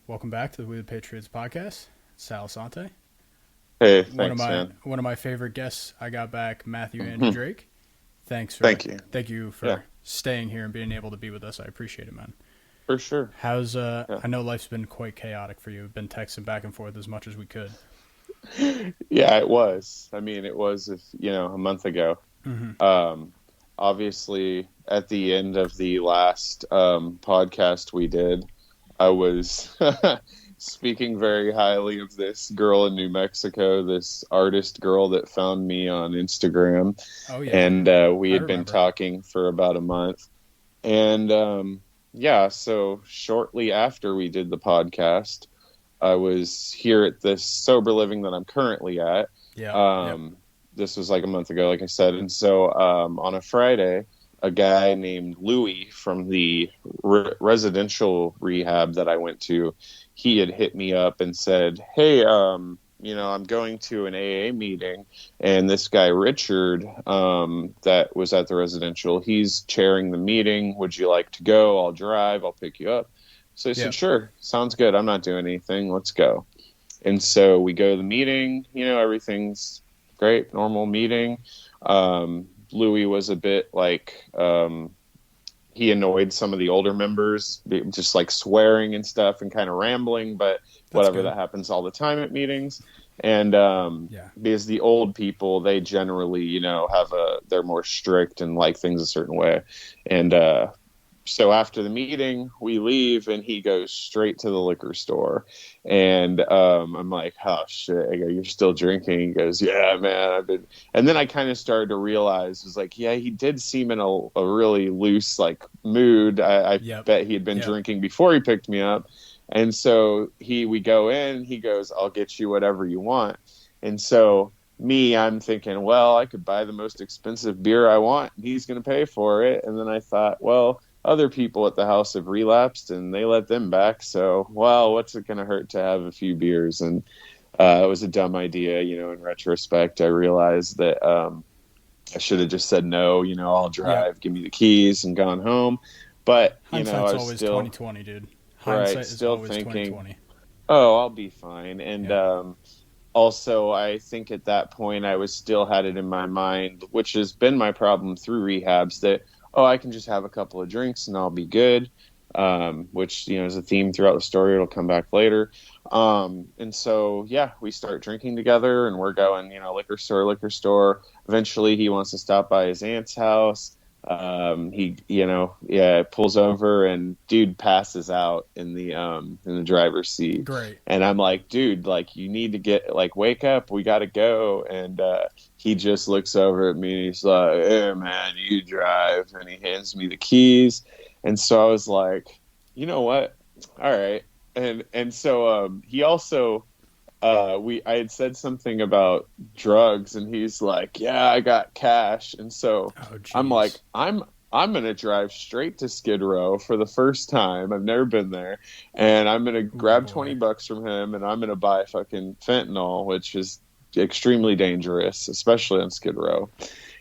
Welcome back to the We the Patriots podcast. Sal Sante. Hey, One of thanks, my man. one of my favorite guests. I got back Matthew Andrew Mhm. Drake. Thank you. Thank you Yeah, for staying here and being able to be with us. I appreciate it, man. for sure. How's Yeah. I know life's been quite chaotic for you. We've been texting back and forth as much as we could. Yeah, it was. I mean, it was, if a month ago. Mm-hmm. Um, Obviously, at the end of the last podcast we did, I was speaking very highly of this girl in New Mexico, this artist girl that found me on Instagram. Oh yeah, And we I had been remember. talking for about a month. And yeah, so shortly after we did the podcast, I was here at this sober living that I'm currently at. Yeah, yep. Um, this was like a month ago, like I said. And so on a Friday, a guy named Louis from the residential rehab that I went to, he had hit me up and said, "Hey, I'm going to an AA meeting, and this guy Richard, that was at the residential, he's chairing the meeting. Would you like to go? I'll drive. I'll pick you up." So I said, Yep. "Sure, sounds good. I'm not doing anything. Let's go." And so we go to the meeting. Everything's great, normal meeting. Louis was a bit like he annoyed some of the older members, just like swearing and stuff and kind of rambling, but That's whatever, good. that happens all the time at meetings. And Yeah. because the old people, they generally, they're more strict and like things a certain way. And so after the meeting, we leave, and he goes straight to the liquor store. And I'm like, "Oh shit!" I go, "You're still drinking?" He goes, "Yeah, man, I've been." And then I kind of started to realize, it was like, yeah, he did seem in a really loose like mood. I Yep. bet he had been Yep. drinking before he picked me up. And so we go in. He goes, "I'll get you whatever you want." And so I'm thinking, well, I could buy the most expensive beer I want, and he's going to pay for it. And then I thought, well, other people at the house have relapsed and they let them back. So, well, what's it going to hurt to have a few beers? And it was a dumb idea. In retrospect, I realized that I should have just said no, "I'll Yep. drive, give me the keys," and gone home. But, I Hindsight's was always still, 2020, dude. right, Hindsight is still always thinking, 2020. oh, I'll be fine. And Yep. also, I think at that point I was still had it in my mind, which has been my problem through rehabs, that, oh, I can just have a couple of drinks and I'll be good. Which, is a theme throughout the story. It'll come back later. And so, yeah, we start drinking together, and we're going, liquor store. Eventually he wants to stop by his aunt's house. Yeah, pulls over, and dude passes out in the driver's seat. Great. And I'm like, "Dude, like, you need to wake up. We got to go." And he just looks over at me, and he's like, "Hey, man, you drive." And he hands me the keys. And so I was like, "You know what? All right." And so he also I had said something about drugs, and he's like, "Yeah, I got cash." And so Oh I'm like, jeez. I'm gonna drive straight to Skid Row for the first time. I've never been there, and I'm gonna Oh grab boy. $20 from him, and I'm gonna buy fucking fentanyl, which is extremely dangerous, especially on Skid Row.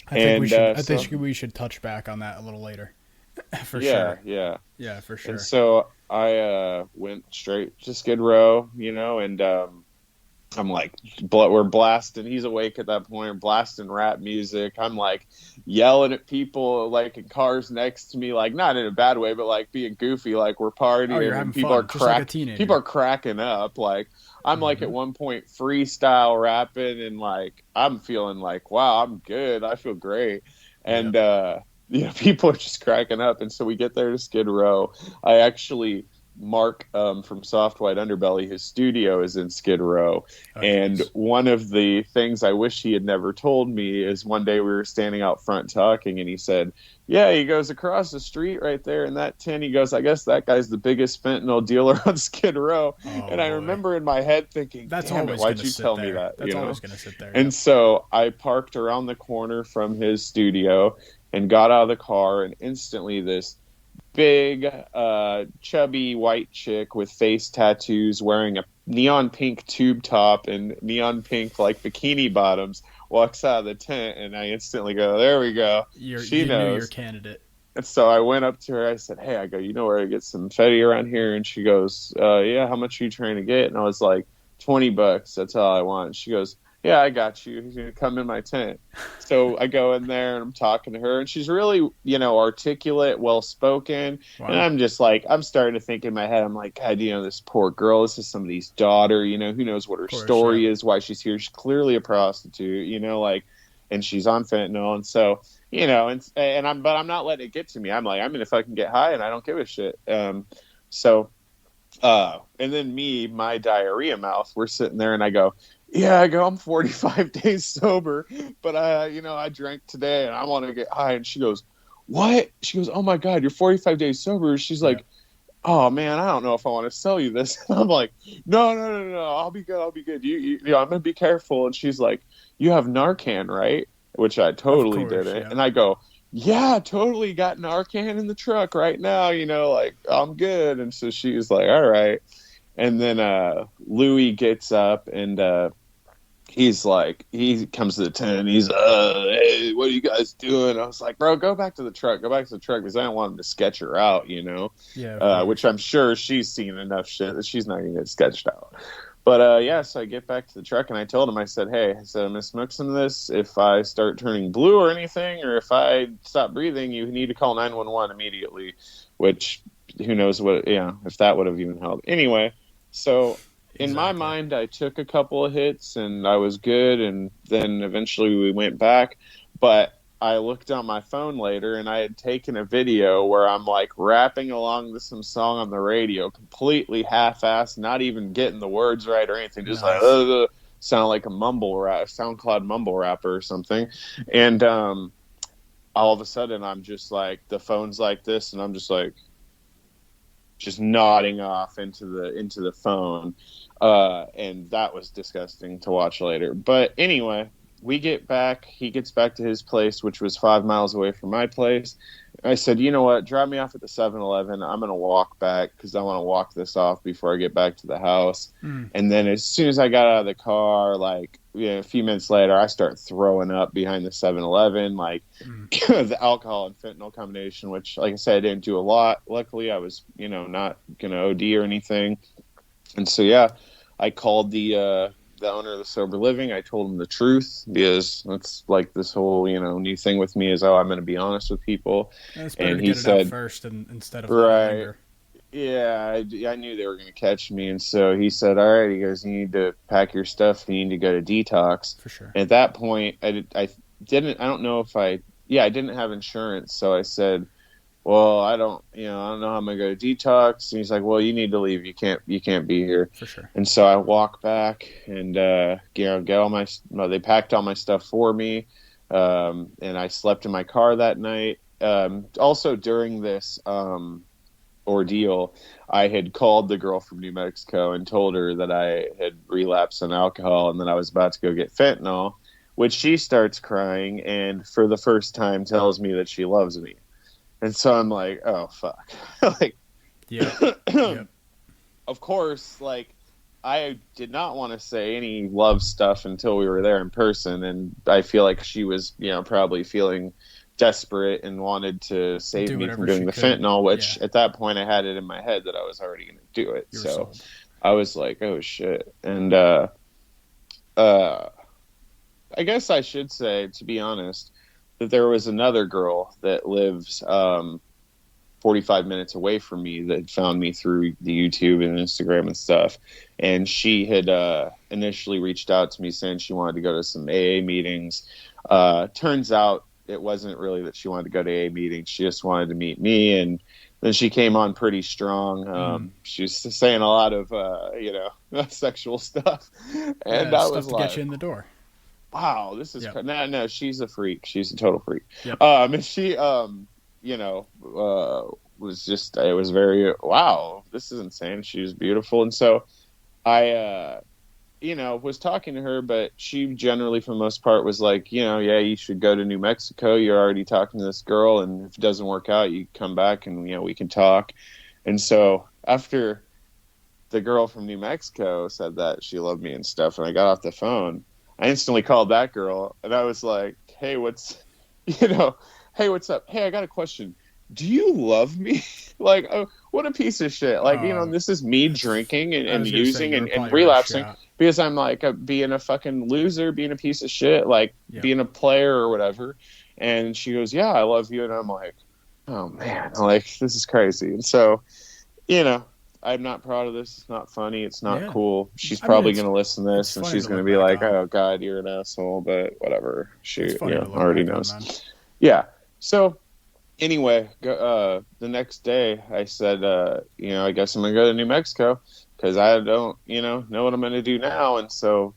I think we And should. I so think we should touch back on that a little later, for yeah, sure. yeah. Yeah, for And sure. so I went straight to Skid Row, and I'm like, we're blasting. He's awake at that point. We're blasting rap music. I'm like yelling at people like in cars next to me, like not in a bad way, but like being goofy, like we're Oh, you're partying, and having fun, just like a people teenager. are cracking up. Like I'm like Hmm. at one point freestyle rapping, and like I'm feeling like, wow, I'm good. I feel great. And Yep. people are just cracking up. And so we get there to Skid Row. I actually Mark from Soft White Underbelly, his studio is in Skid Row. Oh, And jeez. one of the things I wish he had never told me is one day we were standing out front talking, and he said, "Yeah," he goes, "across the street right there in that tin," he goes, "I guess that guy's the biggest fentanyl dealer on Skid Row." Oh And I boy. remember in my head thinking, That's "Damn it, always why'd gonna you sit tell me there. that?" That's always gonna sit there. And Yep. so I parked around the corner from his studio and got out of the car, and instantly this big, chubby white chick with face tattoos, wearing a neon pink tube top and neon pink like bikini bottoms, walks out of the tent, and I instantly go, "There we go. She You knew your knows." candidate. And so I went up to her. I said, "Hey," I go, "You know where I get some Fetty around here?" And she goes, "Yeah. How much are you trying to get?" And I was like, $20. That's all I want. And she goes, "Yeah, I got you. He's gonna come in my tent." So I go in there and I'm talking to her, and she's really, articulate, well spoken. And Wow. I'm just like, I'm starting to think in my head, I'm like, God, this poor girl. This is somebody's daughter. Who knows what her Of course. Yeah. story is, why she's here. She's clearly a prostitute. Like, and she's on fentanyl, and so but I'm not letting it get to me. I'm like, I'm gonna fucking get high, and I don't give a shit. So and then my diarrhea mouth, we're sitting there, and I go, yeah, I'm 45 days sober, but I drank today, and I want to get high. And she goes, what? She goes, oh my God, you're 45 days sober. She's Yeah. like, oh man, I don't know if I want to sell you this. And I'm like, no, I'll be good. I'll be good. I'm gonna be careful. And she's like, you have Narcan, right? Which I Of totally course. didn't. Yeah. And I go, yeah, totally got Narcan in the truck right now. Like I'm good. And so she's like, all right. And then Louis gets up and he comes to the tent and he's hey, what are you guys doing? I was like, bro, go back to the truck because I don't want him to sketch her out, Yeah. Of course. which I'm sure she's seen enough shit that she's not gonna get sketched out. But so I get back to the truck and I told him, I said, hey, I'm gonna smoke some of this. If I start turning blue or anything, or if I stop breathing, you need to call 911 immediately. Which who knows if that would have even helped. Anyway, so in my Exactly. mind, I took a couple of hits and I was good. And then eventually we went back. But I looked on my phone later and I had taken a video where I'm like rapping along to some song on the radio, completely half-assed, not even getting the words right or anything, just like, Nice. sound like a mumble rap, SoundCloud mumble rapper or something. And all of a sudden I'm just like, the phone's like this and I'm just like, just nodding off into the phone. And that was disgusting to watch later. But anyway, he gets back to his place, which was 5 miles away from my place. I said, you know what, drop me off at the 7-Eleven. I'm going to walk back because I want to walk this off before I get back to the house. Mm. And then as soon as I got out of the car, like a few minutes later, I start throwing up behind the 7-Eleven, like the alcohol and fentanyl combination, which, like I said, I didn't do a lot. Luckily, I was, not going to OD or anything. And so, yeah, I called the owner of the sober living. I told him the truth because that's like this whole, new thing with me is, I'm going to be honest with people. And it's better And to he get it out said, first instead of letting it right. linger. Yeah, I knew they were going to catch me. And so he said, all right, he goes, you need to pack your stuff. You need to go to detox. For sure. And at that point, I don't know if I didn't have insurance. So I said, well, I don't know how I'm going to go to detox. And he's like, well, you need to leave. You can't be here. For sure. And so I walk back and, get all they packed all my stuff for me. And I slept in my car that night. Also during this, ordeal, I had called the girl from New Mexico and told her that I had relapsed on alcohol and that I was about to go get fentanyl, which she starts crying and for the first time tells me that she loves me. And so I'm like, oh fuck. Like, Yeah. Yep. of course, like I did not want to say any love stuff until we were there in person, and I feel like she was, probably feeling desperate and wanted to save Do me whatever from doing she the could. fentanil, which Yeah. at that point I had it in my head that I was already going to do it. You were So sold. I was like, oh shit. And I guess I should say, to be honest, that there was another girl that lives 45 minutes away from me that found me through the YouTube and Instagram and stuff. And she had initially reached out to me saying she wanted to go to some AA meetings. Turns out it wasn't really that she wanted to go to AA meetings. She just wanted to meet me. And then she came on pretty strong. She was saying a lot of, sexual stuff. And Yeah. I Stuff was to get like, you in the door. wow, this is Yep. no, she's a freak. She's a total freak. Yep. And she, was just, it was very, wow, this is insane. She was beautiful. And so I, was talking to her, but she generally, for the most part, was like, yeah, you should go to New Mexico. You're already talking to this girl. And if it doesn't work out, you come back and, we can talk. And so after the girl from New Mexico said that she loved me and stuff, and I got off the phone, I instantly called that girl and I was like, hey, what's up? Hey, I got a question. do you love me? Like, oh, what a piece of shit. Like, Oh, this is me it's. drinking I and was gonna say using you were and probably already relapsing shot. because I'm like being a fucking loser, being a piece of shit, like Yep. being a player or whatever. And she goes, yeah, I love you. And I'm like, oh man, like this is crazy. And so, you know, I'm not proud of this. It's not funny. It's not Yeah. cool. She's I mean, probably going to listen to it's this and funny she's to going to look be back like, on. oh God, you're an asshole, but whatever. It's She, funny to look already back on, man. knows. Yeah. So anyway, the next day I said, I guess I'm gonna go to New Mexico because I don't, know what I'm gonna do now. And so,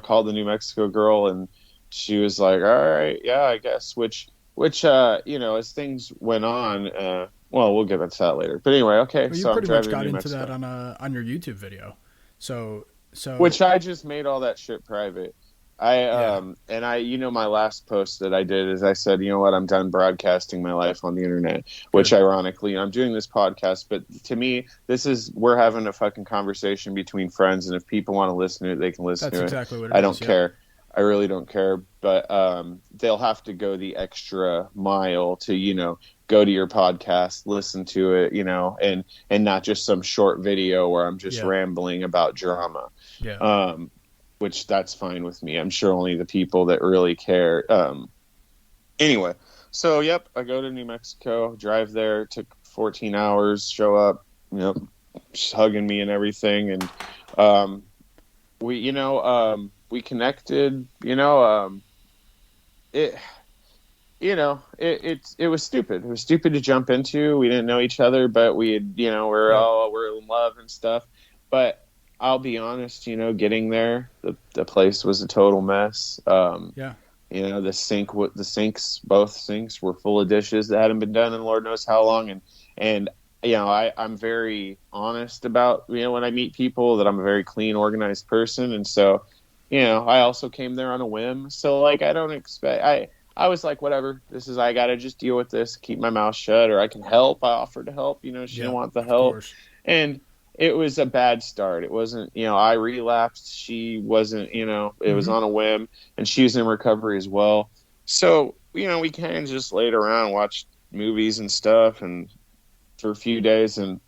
called the New Mexico girl, and she was like, "All right, yeah, I guess." Which, as things went on, well, we'll get into that later. But anyway, okay, Well, you so I'm pretty much driving to got New into that Mexico, on your YouTube video. So which I just made all that shit private. I yeah, and I my last post that I did is I said, you know what, I'm done broadcasting my life on the internet, which good. ironically I'm doing this podcast, but to me we're having a fucking conversation between friends, and if people want to listen to it, they can listen That's to it. exactly what it I is. don't Yep. care. I really don't care, but they'll have to go the extra mile to, go to your podcast, listen to it, and not just some short video where I'm just Yeah. rambling about drama. Yeah. Um, which that's fine with me. I'm sure only the people that really care. Anyway, so yep, I go to New Mexico, drive there, took 14 hours, show up, just hugging me and everything, and um, we connected. It it was stupid. It was stupid to jump into. We didn't know each other, but we had, Yep. we're in love and stuff. But I'll be honest, getting there, the place was a total mess. Yeah. The sinks, both sinks were full of dishes that hadn't been done in Lord knows how long, and I'm very honest about, when I meet people, that I'm a very clean, organized person, and so, I also came there on a whim. So like, I don't expect I was like, whatever, I got to just deal with this, keep my mouth shut, or I can help. I offered to help. She didn't Yep. want the Of help. course. And it was a bad start. It wasn't, I relapsed. She wasn't, it was Mm-hmm. on a whim, and she was in recovery as well. So, we kind of just laid around, watched movies and stuff, and for a few days. And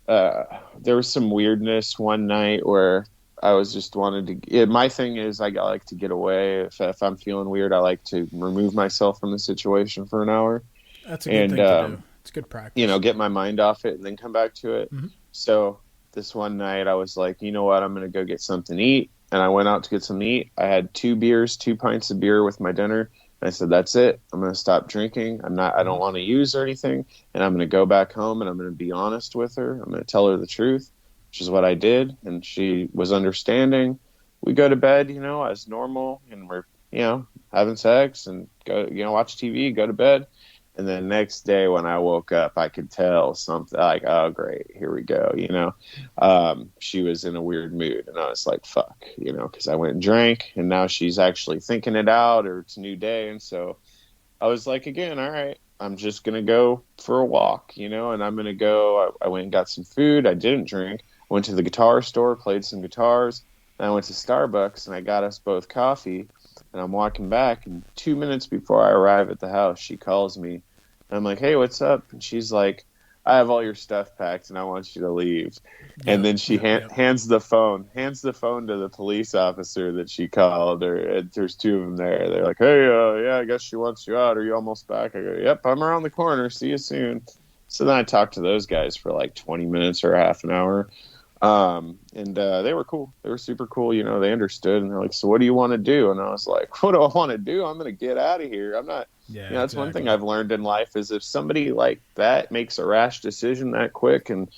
there was some weirdness one night where I was just wanted to. My thing is, I like to get away. If I'm feeling weird, I like to remove myself from the situation for an hour, That's a good and thing to do. It's good practice. get my mind off it and then come back to it. Mm-hmm. So this one night, I was like, you know what, I'm gonna go get something to eat, and I went out to get something to eat. I had 2 pints of beer with my dinner. And I said, that's it. I'm going to stop drinking. I Mm-hmm. don't want to use or anything. And I'm going to go back home and I'm going to be honest with her. I'm going to tell her the truth, which is what I did. And she was understanding. We go to bed, as normal, and we're, having sex and go, watch TV, go to bed. And then next day when I woke up, I could tell something like, oh, great, here we go. She was in a weird mood, and I was like, fuck, because I went and drank, and now she's actually thinking it out, or it's a new day. And so I was like, again, all right, I'm just going to go for a walk, and I'm going to go. I went and got some food. I didn't drink. I went to the guitar store, played some guitars. Then I went to Starbucks, and I got us both coffee. And I'm walking back, and 2 minutes before I arrive at the house, she calls me. And I'm like, hey, what's up? And she's like, I have all your stuff packed, and I want you to leave. And Yep. then she Yep. Yep. hands the phone to the police officer that she called. Or there's two of them there. They're like, hey, yeah, I guess she wants you out. Are you almost back? I go, yep, I'm around the corner. See you soon. So then I talked to those guys for like 20 minutes or half an hour. And they were cool. They were super cool. They understood, and they're like, so what do you want to do? And I was like, what do I want to do? I'm going to get out of here. I'm not, Yeah. that's one thing Exactly. I've learned in life is if somebody like that makes a rash decision that quick and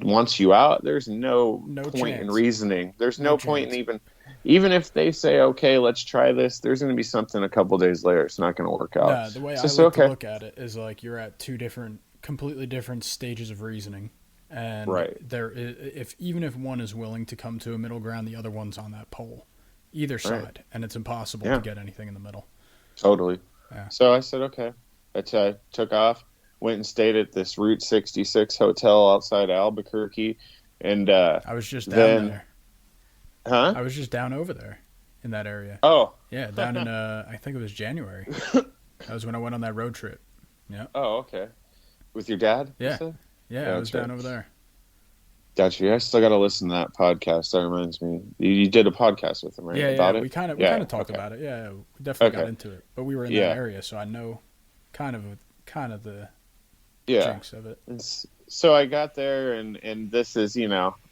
wants you out, there's no No point in chance. reasoning. There's No no point in chance. even if they say, okay, let's try this, there's going to be something a couple days later. It's not going to work out. No, the way So, I so like to okay. look at it is like you're at two different, completely different stages of reasoning, and Right. if even if one is willing to come to a middle ground, the other one's on that pole, either Right. side, and it's impossible to Yeah, get anything in the middle. totally. Yeah, So I said, okay. I took off, went and stayed at this Route 66 hotel outside Albuquerque. And I was just down then, there. huh? I was just down over there, in that area. Oh, Yeah, down in I think it was January. That was when I went on that road trip. Yeah. oh, okay. With your dad, you Yeah, said? yeah, I was Gotcha. down over there. Gotcha. I still got to listen to that podcast. That reminds me. You did a podcast with him, right? Yeah, yeah, About we it? kind of Yeah. talked Okay. about it. Yeah, we definitely got Okay. into it, but we were in that Yeah. area, so I know kind of kind of the Yeah. jinx of it. So I got there, and this is,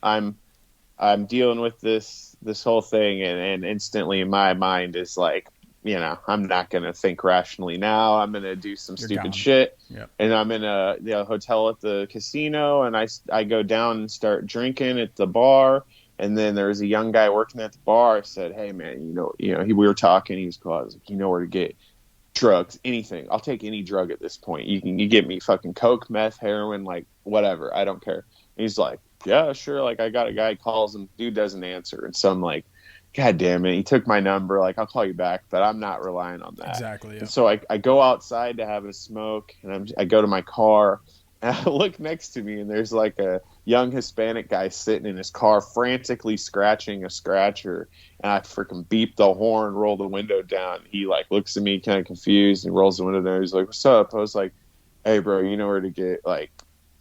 I'm dealing with this whole thing, and instantly my mind is like, I'm not gonna think rationally now. I'm gonna do some You're stupid gone. shit, Yep. and I'm in a hotel at the casino, and I go down and start drinking at the bar, and then there was a young guy working at the bar. I said, "Hey man, we were talking. He was cool. I was like, you know where to get drugs, anything. I'll take any drug at this point. You get me fucking coke, meth, heroin, like whatever. I don't care." And he's like, "Yeah, sure." Like I got a guy calls him, dude doesn't answer, and so I'm like, God damn it. He took my number. Like, I'll call you back, but I'm not relying on that. Exactly. And Yep. so I go outside to have a smoke, and I go to my car, and I look next to me, and there's like a young Hispanic guy sitting in his car, frantically scratching a scratcher. And I freaking beep the horn, roll the window down. He like looks at me kind of confused and rolls the window down. He's like, "What's up?" I was like, "Hey, bro, you know where to get like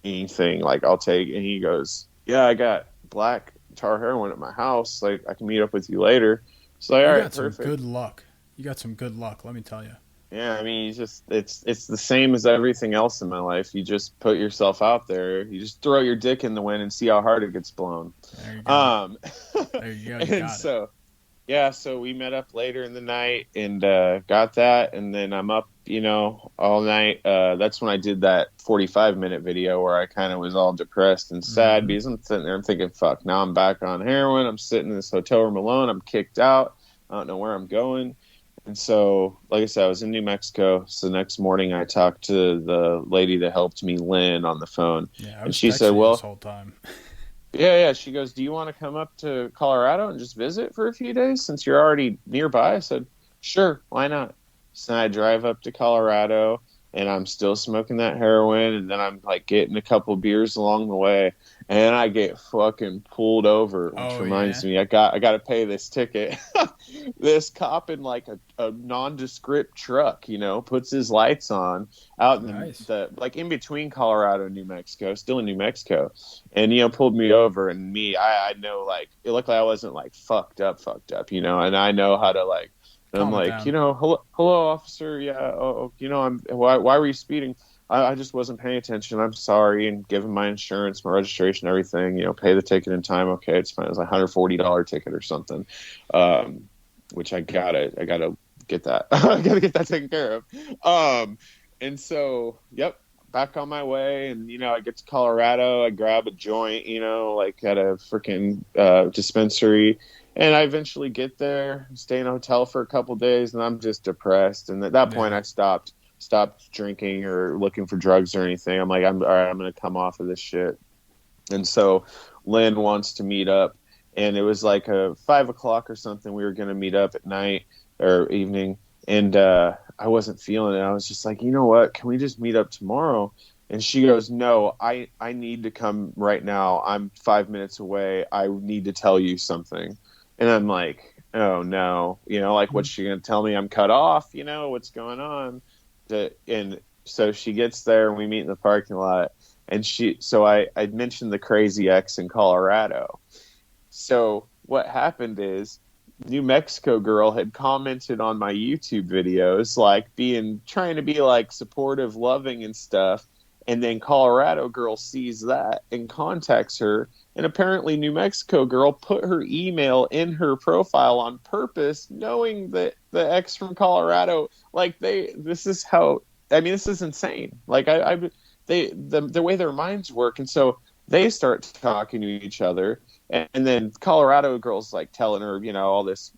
anything? Like, I'll take." And he goes, "Yeah, I got black tar heroin at my house. Like, I can meet up with you later." So like, all You right, got some perfect. good luck. You got some good luck, let me tell you. Yeah, I mean, it's the same as everything else in my life. You just put yourself out there. You just throw your dick in the wind and see how hard it gets blown. There you go. Um, There you go. You and got it. so yeah, so we met up later in the night and got that, and then I'm up, all night. That's when I did that 45-minute video where I kind of was all depressed and sad Hmm. because I'm sitting there, I'm thinking, fuck, now I'm back on heroin. I'm sitting in this hotel room alone. I'm kicked out. I don't know where I'm going. And so, like I said, I was in New Mexico. So the next morning, I talked to the lady that helped me, Lynn, on the phone. Yeah, I And was she said, texting you this well, whole time. yeah. She goes, "Do you want to come up to Colorado and just visit for a few days since you're already nearby?" I said, "Sure, why not?" So I drive up to Colorado, and I'm still smoking that heroin, and then I'm like getting a couple beers along the way, and I get fucking pulled over, which Oh yeah. reminds me, I got to pay this ticket. This cop in like a nondescript truck, puts his lights on out in Nice. the like in between Colorado and New Mexico, still in New Mexico, and pulled me over. And I know, like, it looked like I wasn't like fucked up, and I know how to like, and I'm Calm it like, down. hello officer, yeah, I'm why were you speeding? I just wasn't paying attention. I'm sorry, and give him my insurance, my registration, everything. Pay the ticket in time. Okay, it's fine. It was like $140 ticket or something, which I gotta get that. I gotta get that taken care of. And so, yep, back on my way, and I get to Colorado. I grab a joint, like at a freaking dispensary, and I eventually get there, stay in a hotel for a couple days, and I'm just depressed. And at that point, Yeah. I stopped drinking or looking for drugs or anything. I'm like, I'm all right. I'm gonna come off of this shit. And so Lynn wants to meet up, and it was like a 5 o'clock or something. We were gonna meet up at night or evening, and I wasn't feeling it. I was just like, you know what? Can we just meet up tomorrow? And she goes, "No, I need to come right now. I'm 5 minutes away. I need to tell you something." And I'm like, "Oh no, like, what's she gonna tell me? I'm cut off. What's going on?" And so she gets there, and we meet in the parking lot. And I mentioned the crazy ex in Colorado. So what happened is, New Mexico girl had commented on my YouTube videos, like trying to be like supportive, loving and stuff. And then Colorado girl sees that and contacts her. And apparently New Mexico girl put her email in her profile on purpose, knowing that the ex from Colorado, like, this is how, I mean, this is insane. Like, the way their minds work. And so they start talking to each other, and then Colorado girls like telling her, all this,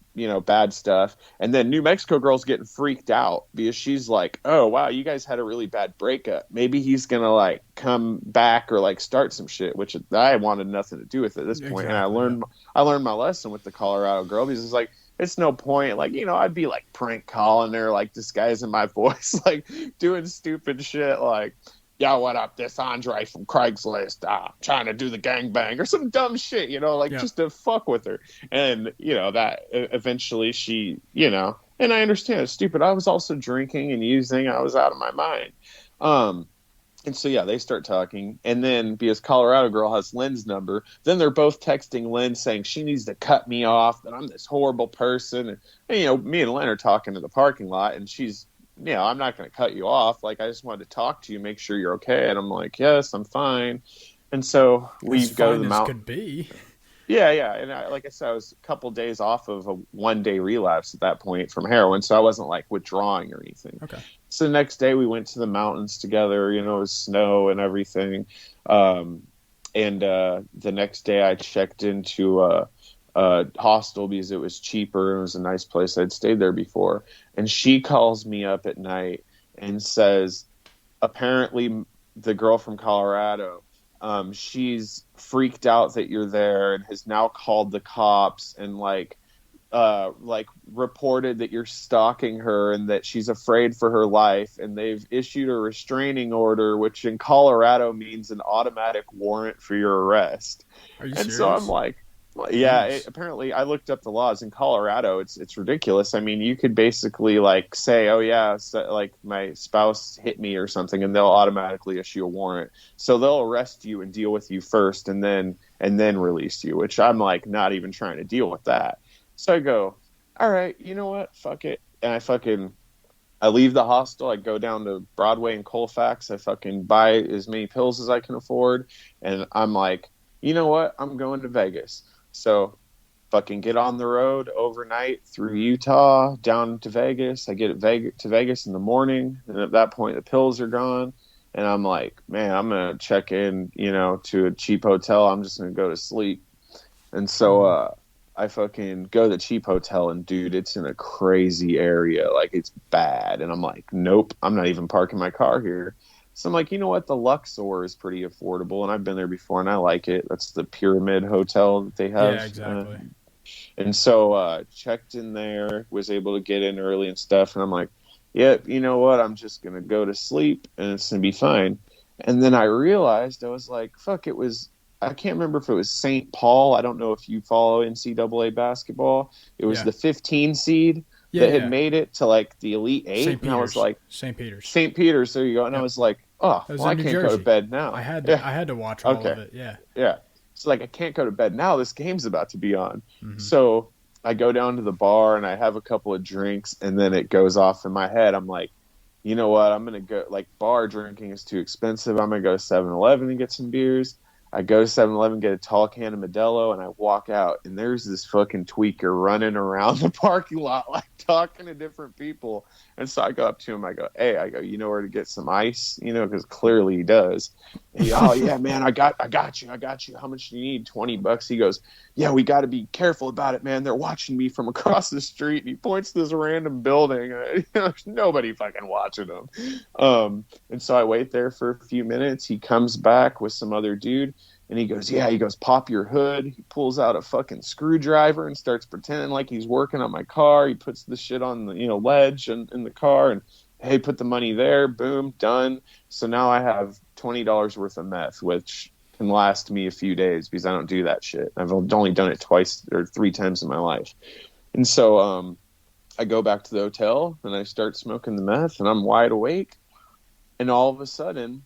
bad stuff. And then New Mexico girl's getting freaked out because she's like, "Oh wow, you guys had a really bad breakup. Maybe he's gonna like come back or like start some shit," which I wanted nothing to do with at this point. And I Exactly. Yep. learned my lesson with the Colorado girl, because it's like, it's no point. Like, I'd be like prank calling her, like disguising my voice, like doing stupid shit, like, "Yo, what up? This Andre from Craigslist, trying to do the gangbang," or some dumb shit, like Yep. just to fuck with her. And, that eventually she, and I understand it's stupid. I was also drinking and using. I was out of my mind. Um, And so, yeah, they start talking. And then because Colorado girl has Lynn's number, then they're both texting Lynn saying she needs to cut me off, that I'm this horrible person. And me and Lynn are talking in the parking lot, and she's, I'm not going to cut you off. Like, I just wanted to talk to you, make sure you're okay. And I'm like, yes, I'm fine. And so we As go to fine the as mountain. could be. Yeah, yeah. And like I said, I was a couple days off of a 1 day relapse at that point from heroin. So I wasn't like withdrawing or anything. Okay. So the next day we went to the mountains together, it was snow and everything. And the next day I checked into a hostel because it was cheaper and it was a nice place. I'd stayed there before. And she calls me up at night and says, apparently the girl from Colorado, she's freaked out that you're there and has now called the cops and like reported that you're stalking her and that she's afraid for her life, and they've issued a restraining order, which in Colorado means an automatic warrant for your arrest. Are you And serious? so I'm like, yeah, Jeez. apparently I looked up the laws in Colorado. It's ridiculous. I mean, you could basically like say, oh yeah, so, like my spouse hit me or something, and they'll automatically issue a warrant. So they'll arrest you and deal with you first, and then release you. Which I'm like not even trying to deal with that. So I go, all right, you know what? Fuck it. And I leave the hostel. I go down to Broadway and Colfax. I fucking buy as many pills as I can afford. And I'm like, you know what? I'm going to Vegas. So fucking get on the road overnight through Utah down to Vegas. I get to Vegas in the morning. And at that point, the pills are gone. And I'm like, man, I'm going to check in, to a cheap hotel. I'm just going to go to sleep. And so, I fucking go to the cheap hotel, and dude, it's in a crazy area. Like, it's bad. And I'm like, nope, I'm not even parking my car here. So I'm like, you know what? The Luxor is pretty affordable, and I've been there before, and I like it. That's the Pyramid Hotel that they have. Yeah, exactly. And so checked in there, was able to get in early and stuff. And I'm like, yep, you know what? I'm just going to go to sleep, and it's going to be fine. And then I realized, I was like, fuck, I can't remember if it was St. Paul. I don't know if you follow NCAA basketball. It was the 15 seed that had made it to like the Elite Eight. St. And I was like, St. Peter's. St. Peter's, there you go. And I was like, oh, well, I can't go to bed now. I had to watch all of it. Yeah. Yeah. So like, I can't go to bed now. This game's about to be on. Mm-hmm. So I go down to the bar and I have a couple of drinks, and then it goes off in my head. I'm like, you know what? I'm going to go, like, bar drinking is too expensive. I'm going to go to 7-Eleven and get some beers. I go to 7-Eleven, get a tall can of Modelo, and I walk out, and there's this fucking tweaker running around the parking lot, like, talking to different people. And so I go up to him, I go, hey, you know where to get some ice? Because clearly he does. And he, oh, yeah, man, I got you. How much do you need? $20. He goes, yeah, we got to be careful about it, man. They're watching me from across the street. And he points to this random building. There's nobody fucking watching him. And so I wait there for a few minutes. He comes back with some other dude. And he goes, pop your hood. He pulls out a fucking screwdriver and starts pretending like he's working on my car. He puts the shit on the, ledge in the car, and, hey, put the money there. Boom, done. So now I have $20 worth of meth, which can last me a few days because I don't do that shit. I've only done it twice or 3 times in my life. And so I go back to the hotel and I start smoking the meth, and I'm wide awake. And all of a sudden,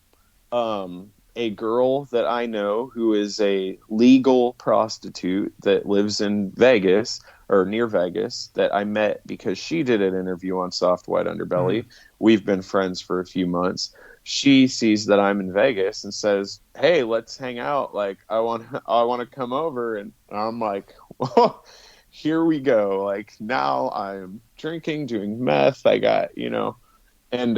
a girl that I know who is a legal prostitute that lives in Vegas or near Vegas that I met because she did an interview on Soft White Underbelly. Mm-hmm. We've been friends for a few months. She sees that I'm in Vegas and says, hey, let's hang out. Like, I want to come over. And I'm like, whoa, here we go. Like, now I'm drinking, doing meth. I got, and,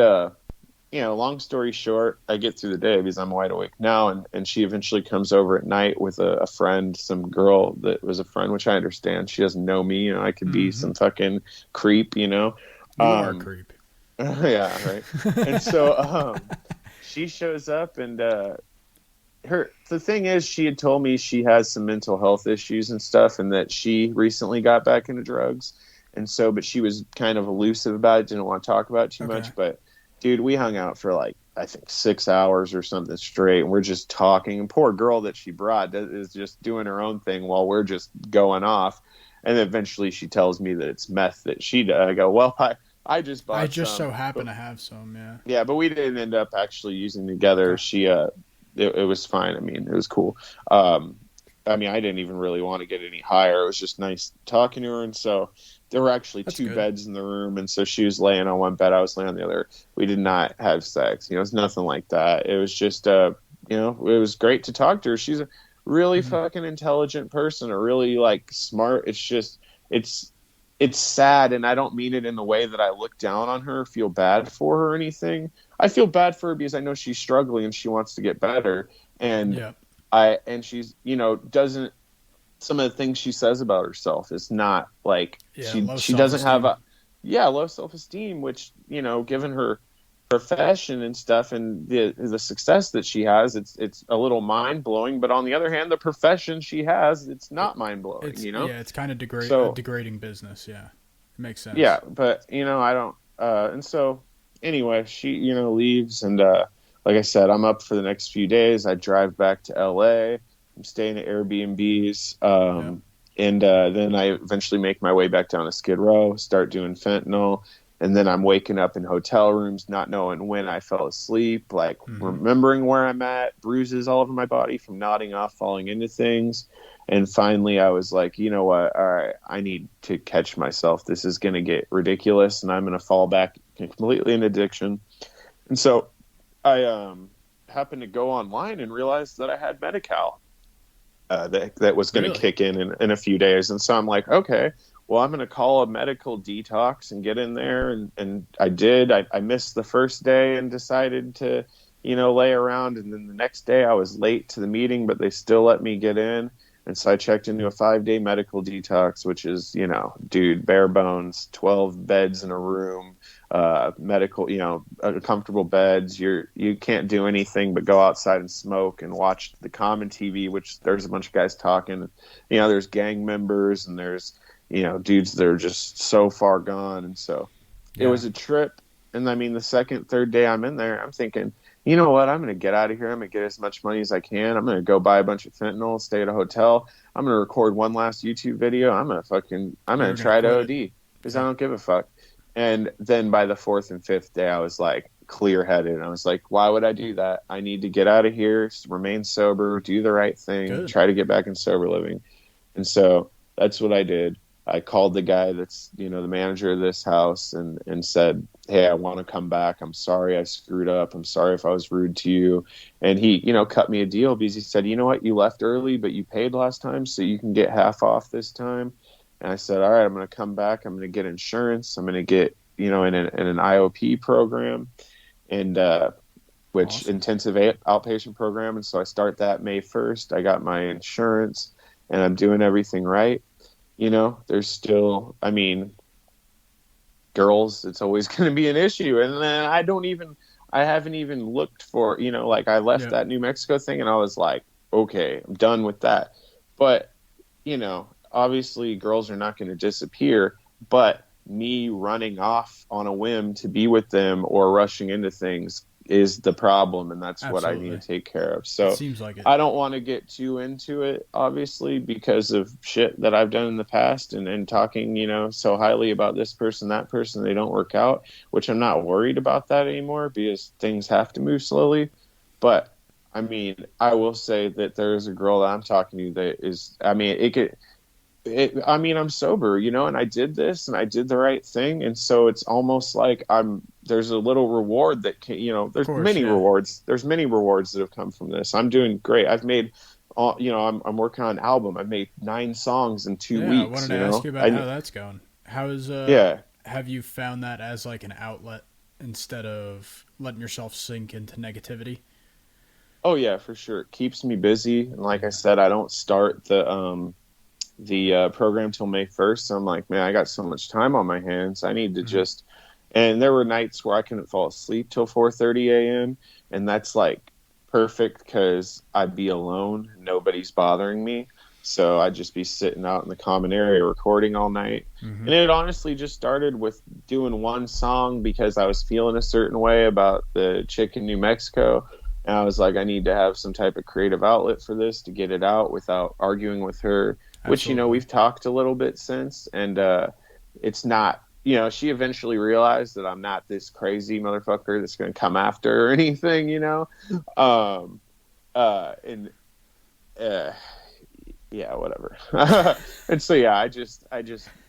long story short, I get through the day because I'm wide awake now, and she eventually comes over at night with a friend, some girl that was a friend, which I understand. She doesn't know me, I could be some fucking creep, You are a creep. Yeah, right. And so she shows up, and the thing is, she had told me she has some mental health issues and stuff, and that she recently got back into drugs, and so, but she was kind of elusive about it, didn't want to talk about it too much, but dude, we hung out for like, I think 6 hours or something straight. And we're just talking. And poor girl that she brought is just doing her own thing while we're just going off. And eventually she tells me that it's meth that she does. I go, well, I just I bought just so some, happen but to have some. Yeah. yeah, but we didn't end up actually using together. Okay. It was fine. I mean, it was cool. Um, I mean, I didn't even really want to get any higher. It was just nice talking to her. And so there were actually That's two good. beds in the room. And so she was laying on one bed, I was laying on the other. We did not have sex. It was nothing like that. It was just, it was great to talk to her. She's a really Hmm. fucking intelligent person, a really like smart. It's, it's sad. And I don't mean it in the way that I look down on her, feel bad for her or anything. I feel bad for her because I know she's struggling and she wants to get better. And Yeah. she's doesn't, some of the things she says about herself is not like Yeah. Low she self doesn't have esteem. a low self-esteem, which given her profession and stuff and the success that she has, it's a little mind-blowing. But on the other hand, the profession she has, it's It, not mind-blowing, it's kind of so degrading business. Yeah. It makes yeah. sense. But I don't and so anyway, she leaves. And like I said, I'm up for the next few days. I drive back to LA. I'm staying at Airbnbs. Yeah. And then I eventually make my way back down to Skid Row, start doing fentanyl. And then I'm waking up in hotel rooms, not knowing when I fell asleep, like Hmm. remembering where I'm at, bruises all over my body from nodding off, falling into things. And finally, I was like, you know what? All right, I need to catch myself. This is going to get ridiculous, and I'm going to fall back completely in addiction. And so I happened to go online and realized that I had Medi-Cal that was going to Really? kick in a few days. And so I'm like, okay, well, I'm going to call a medical detox and get in there. And I did. I missed the first day and decided to, lay around. And then the next day I was late to the meeting, but they still let me get in. And so I checked into a 5-day medical detox, which is, dude, bare bones, 12 beds in a room, medical, comfortable beds. You can't do anything but go outside and smoke and watch the common TV, which there's a bunch of guys talking. There's gang members and there's, dudes that are just so far gone. And so it Yeah. was a trip. And I mean, the second, third day I'm in there, I'm thinking, you know what? I'm going to get out of here. I'm going to get as much money as I can. I'm going to go buy a bunch of fentanyl, stay at a hotel. I'm going to record one last YouTube video. I'm You going were to gonna try to quit it. OD because I Yeah. don't give a fuck. And then by the fourth and fifth day, I was like clear headed. And I was like, why would I do that? I need to get out of here, remain sober, do the right thing, Good. try to get back in sober living. And so that's what I did. I called the guy that's, the manager of this house and said, hey, I want to come back. I'm sorry I screwed up. I'm sorry if I was rude to you. And he, cut me a deal because he said, you know what? You left early, but you paid last time, so you can get half off this time. And I said, all right, I'm going to come back. I'm going to get insurance. I'm going to get, in an IOP program and, which Awesome. intensive outpatient program. And so I start that May 1st. I got my insurance and I'm doing everything right. There's still, I mean, girls, it's always going to be an issue. And then I haven't even looked for, like I left Yeah. that New Mexico thing and I was like, okay, I'm done with that. But, obviously girls are not going to disappear, but me running off on a whim to be with them or rushing into things is the problem. And that's what I need to Absolutely. take care of. It So seems like it. I don't want to get too into it, obviously, because of shit that I've done in the past and talking, so highly about this person, that person, they don't work out, which I'm not worried about that anymore because things have to move slowly. But I mean, I will say that there is a girl that I'm talking to that is, I mean, I'm sober, and I did this and I did the right thing. And so it's almost like there's a little reward that can, Of there's course. many Yeah. rewards. There's many rewards that have come from this. I'm doing great. I've made all, I'm working on an album. I've made 9 songs in 2 Yeah. I wanted weeks, to ask you about how that's going. How is yeah. have you found that as like an outlet instead of letting yourself sink into negativity? Oh yeah, for sure. It keeps me busy. And like I Yeah. said, I don't start the program till May 1st. So I'm like, man, I got so much time on my hands. I need to Hmm. just, and there were nights where I couldn't fall asleep till 4:30 a.m. And that's like perfect because I'd be alone. Nobody's bothering me. So I'd just be sitting out in the common area recording all night. Hmm. And it honestly just started with doing one song because I was feeling a certain way about the chick in New Mexico. And I was like, I need to have some type of creative outlet for this to get it out without arguing with her, which, Absolutely. we've talked a little bit since. And it's not, she eventually realized that I'm not this crazy motherfucker that's going to come after her or anything, Um, and uh, yeah, whatever. And so yeah, I just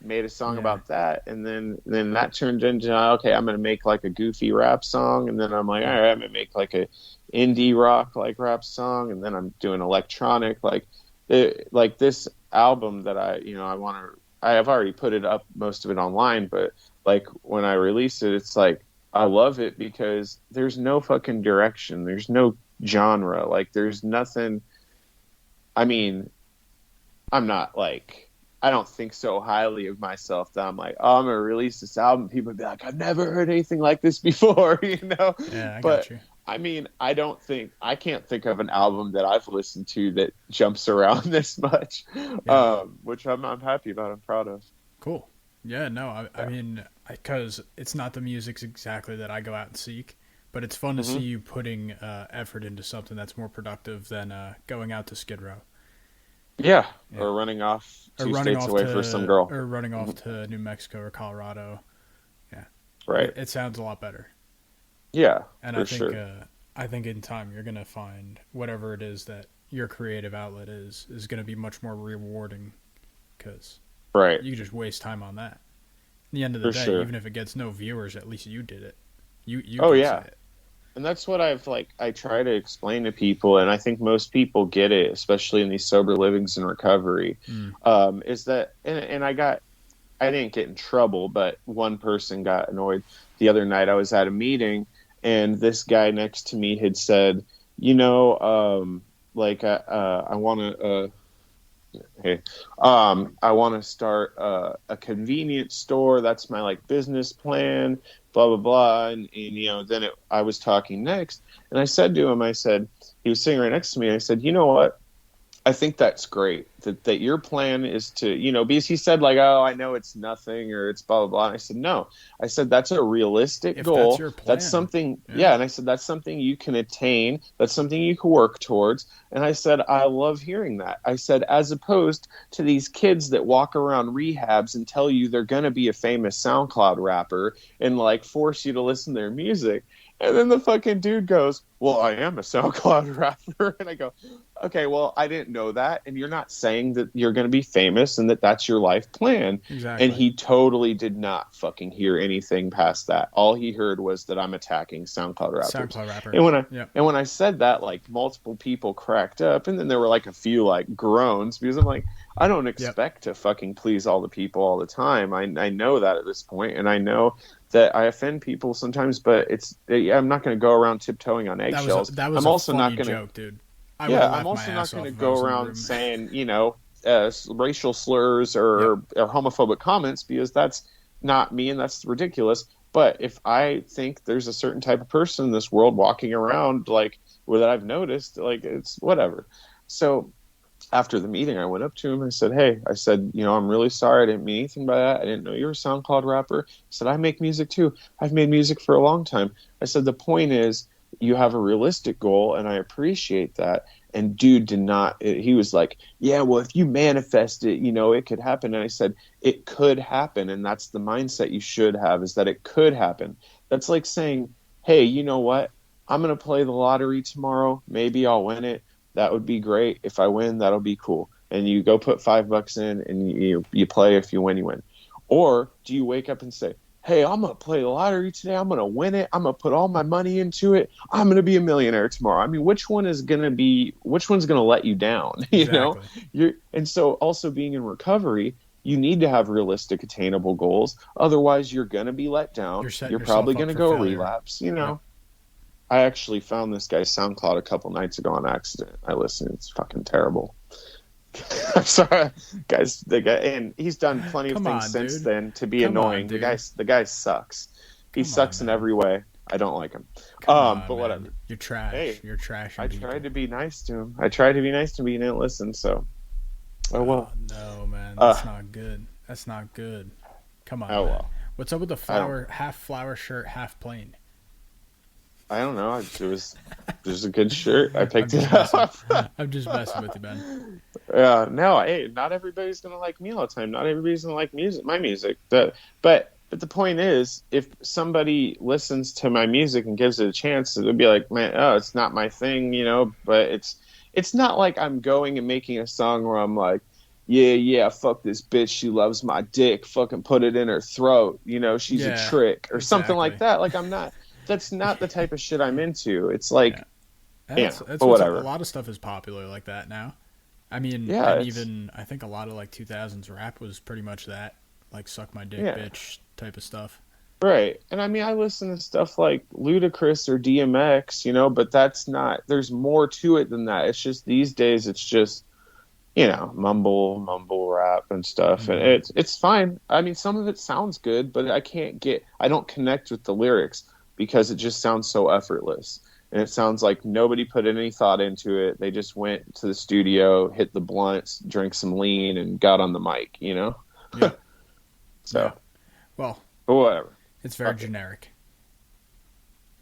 made a song Yeah. about that, and then that turned into, okay, I'm gonna make like a goofy rap song, and then I'm like, all right, I'm gonna make like a indie rock like rap song, and then I'm doing electronic like this album that I have already put it up, most of it online, but like when I release it, it's like I love it because there's no fucking direction, there's no genre, like there's nothing. I mean, I'm not like, I don't think so highly of myself that I'm like, oh, I'm gonna release this album. People be like, I've never heard anything like this before, Yeah, I got But you. I mean, I can't think of an album that I've listened to that jumps around this much, Yeah. which I'm happy about. I'm proud of. Cool. Yeah, no, I Yeah. mean, because it's not the music's exactly that I go out and seek, but it's fun to see Hmm. you putting effort into something that's more productive than going out to Skid Row. Yeah. Yeah. Or running off Or two running states off away for some to girl. or running off Mhm. to New Mexico or Colorado. Yeah. Right. It sounds a lot better. Yeah, And for sure. I think in time you're gonna find whatever it is that your creative outlet is gonna be much more rewarding because Right. you just waste time on that. At the end of the For day, sure. even if it gets no viewers, at least you did it. You Oh can say yeah. it. And that's what I try to explain to people, and I think most people get it, especially in these sober livings and recovery. Mm. Is that, and I didn't get in trouble, but one person got annoyed the other night. I was at a meeting, and this guy next to me had said, I want to, hey, I want to start a convenience store. That's my like business plan, blah blah blah. And then I was talking next, and I said to him, I said, he was sitting right next to me. And I said, you know what? I think that's great that your plan is to, because he said like, oh, I know it's nothing or it's blah, blah, blah. And I said, no, I said, that's a realistic If that's goal. your That's plan, something. yeah, Yeah. And I said, that's something you can attain. That's something you can work towards. And I said, I love hearing that. I said, as opposed to these kids that walk around rehabs and tell you they're going to be a famous SoundCloud rapper and like force you to listen to their music. And then the fucking dude goes, well, I am a SoundCloud rapper. And I go, okay, well, I didn't know that. And you're not saying that you're going to be famous and that that's your life plan. And exactly. he totally did not fucking hear anything past that. All he heard was that I'm attacking SoundCloud rappers. SoundCloud rapper. And when I, Yep. and when I said that, like multiple people cracked up, and then there were like a few like groans because I'm like, I don't Yep. expect to fucking please all the people all the time. I know that at this point, and I know that I offend people sometimes, but I'm not going to go around tiptoeing on eggshells. That was I'm a also not funny going to, joke, dude. I would yeah, have I'm laughed my also not ass going off to if I go was in the around room. saying, racial slurs Yep. or homophobic comments because that's not me and that's ridiculous. But if I think there's a certain type of person in this world walking around like that I've noticed, like it's whatever. So after the meeting, I went up to him and said, hey, I said, I'm really sorry. I didn't mean anything by that. I didn't know you were a SoundCloud rapper. I said, I make music too. I've made music for a long time. I said, the point is you have a realistic goal and I appreciate that. And dude did not, he was like, yeah, well, if you manifest it, it could happen. And I said, it could happen. And that's the mindset you should have, is that it could happen. That's like saying, hey, you know what? I'm going to play the lottery tomorrow. Maybe I'll win it. That would be great. If I win, that'll be cool. And you go put $5 in and you play. If you win, you win. Or do you wake up and say, hey, I'm going to play the lottery today. I'm going to win it. I'm going to put all my money into it. I'm going to be a millionaire tomorrow. I mean, which one's going to let you down? Exactly. And so also being in recovery, you need to have realistic, attainable goals. Otherwise, you're going to be let down. You're setting You're probably yourself up going to for go failure. relapse, Yep. I actually found this guy's SoundCloud a couple nights ago on accident. I listened. It's fucking terrible. I'm sorry, guys. The guy, and he's done plenty of Come things on, since dude. then to be Come on, annoying. The guy, dude. the guy sucks. He Come on, sucks in man. every way. I don't like him. Come on, But man. whatever. You're trash. Hey, You're trashing I people. tried to be nice to him. I tried to be nice to him, but he didn't listen. So, oh Oh well. no, man. Uh, That's not good. That's not good. Come on, oh man. well. What's up with the I don't. half flower shirt, half plain? I don't know. It was a good shirt. I I'm picked just it messing. up. I'm just messing with you, man. Yeah, no, hey, not everybody's gonna like me all the time. Not everybody's gonna like my music. But But the point is, if somebody listens to my music and gives it a chance, it'll be like, man, oh, it's not my thing, but it's not like I'm going and making a song where I'm like, yeah, yeah, fuck this bitch, she loves my dick, fucking put it in her throat, she's a Yeah, trick or something like exactly. that. Like I'm not that's not the type of shit I'm into. It's like, Yeah, and that's but what's a whatever. lot of stuff is popular like that now. I mean, Yeah, and it's even I think a lot of like 2000s rap was pretty much that, like suck my dick, yeah. bitch type of stuff. Right. And I mean, I listen to stuff like Ludacris or DMX, but that's not, there's more to it than that. It's just these days, it's just, mumble rap and stuff. And Hmm. it's fine. I mean, some of it sounds good, but I don't connect with the lyrics because it just sounds so effortless. And it sounds like nobody put any thought into it. They just went to the studio, hit the blunts, drank some lean, and got on the mic. Yeah, yeah. So, Well, but whatever. it's very Fuck it. generic.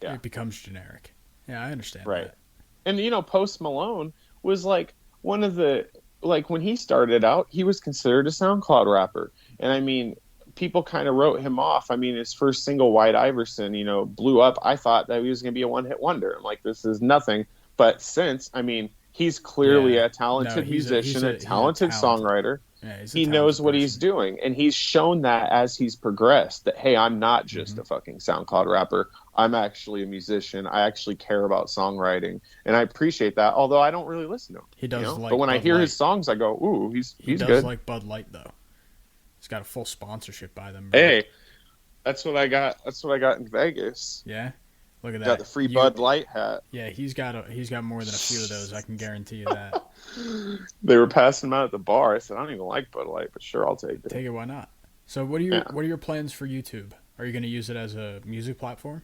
Yeah. It becomes generic. Yeah, I understand Right. that. And Post Malone was like one of the like when he started out, he was considered a SoundCloud rapper. And I mean, people kind of wrote him off. I mean, his first single, White Iverson, blew up. I thought that he was going to be a one-hit wonder. I'm like, this is nothing. But since, I mean, he's clearly Yeah. a No, talented musician, a he's a talented talented. songwriter. Yeah, he's a He knows talented what he's person. doing, and he's shown that as he's progressed that, hey, I'm not just Hmm. a fucking SoundCloud rapper. I'm actually a musician. I actually care about songwriting, and I appreciate that, although I don't really listen to He does him. But like when I Bud hear his Light. songs, I go, ooh, He he's does good. like Bud Light though. He's got a full sponsorship by them, bro. Hey, that's what I got in Vegas. Yeah. Look at Got the that. free Bud Light hat. Yeah, he's got more than a few of those. I can guarantee you that. They were passing them out at the bar. I said, I don't even like Bud Light, but sure, I'll take it. Take it, why not? So Yeah. what are your plans for YouTube? Are you going to use it as a music platform?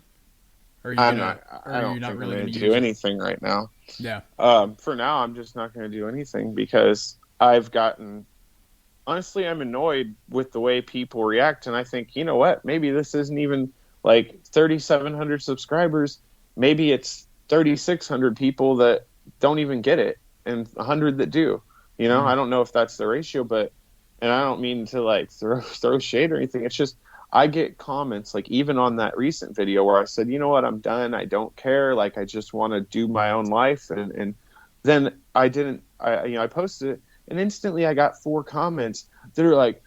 Or I are you don't not think I'm really going going to to do use it? anything right now. Yeah. For now, I'm just not going to do anything because I've gotten, honestly, I'm annoyed with the way people react. And I think, you know what? Maybe this isn't even like 3,700 subscribers. Maybe it's 3,600 people that don't even get it and 100 that do. Mm. I don't know if that's the ratio, and I don't mean to like throw shade or anything. It's just, I get comments like even on that recent video where I said, you know what, I'm done. I don't care. Like I just want to do my own life. And then I didn't. I posted it, and instantly I got 4 comments that are like,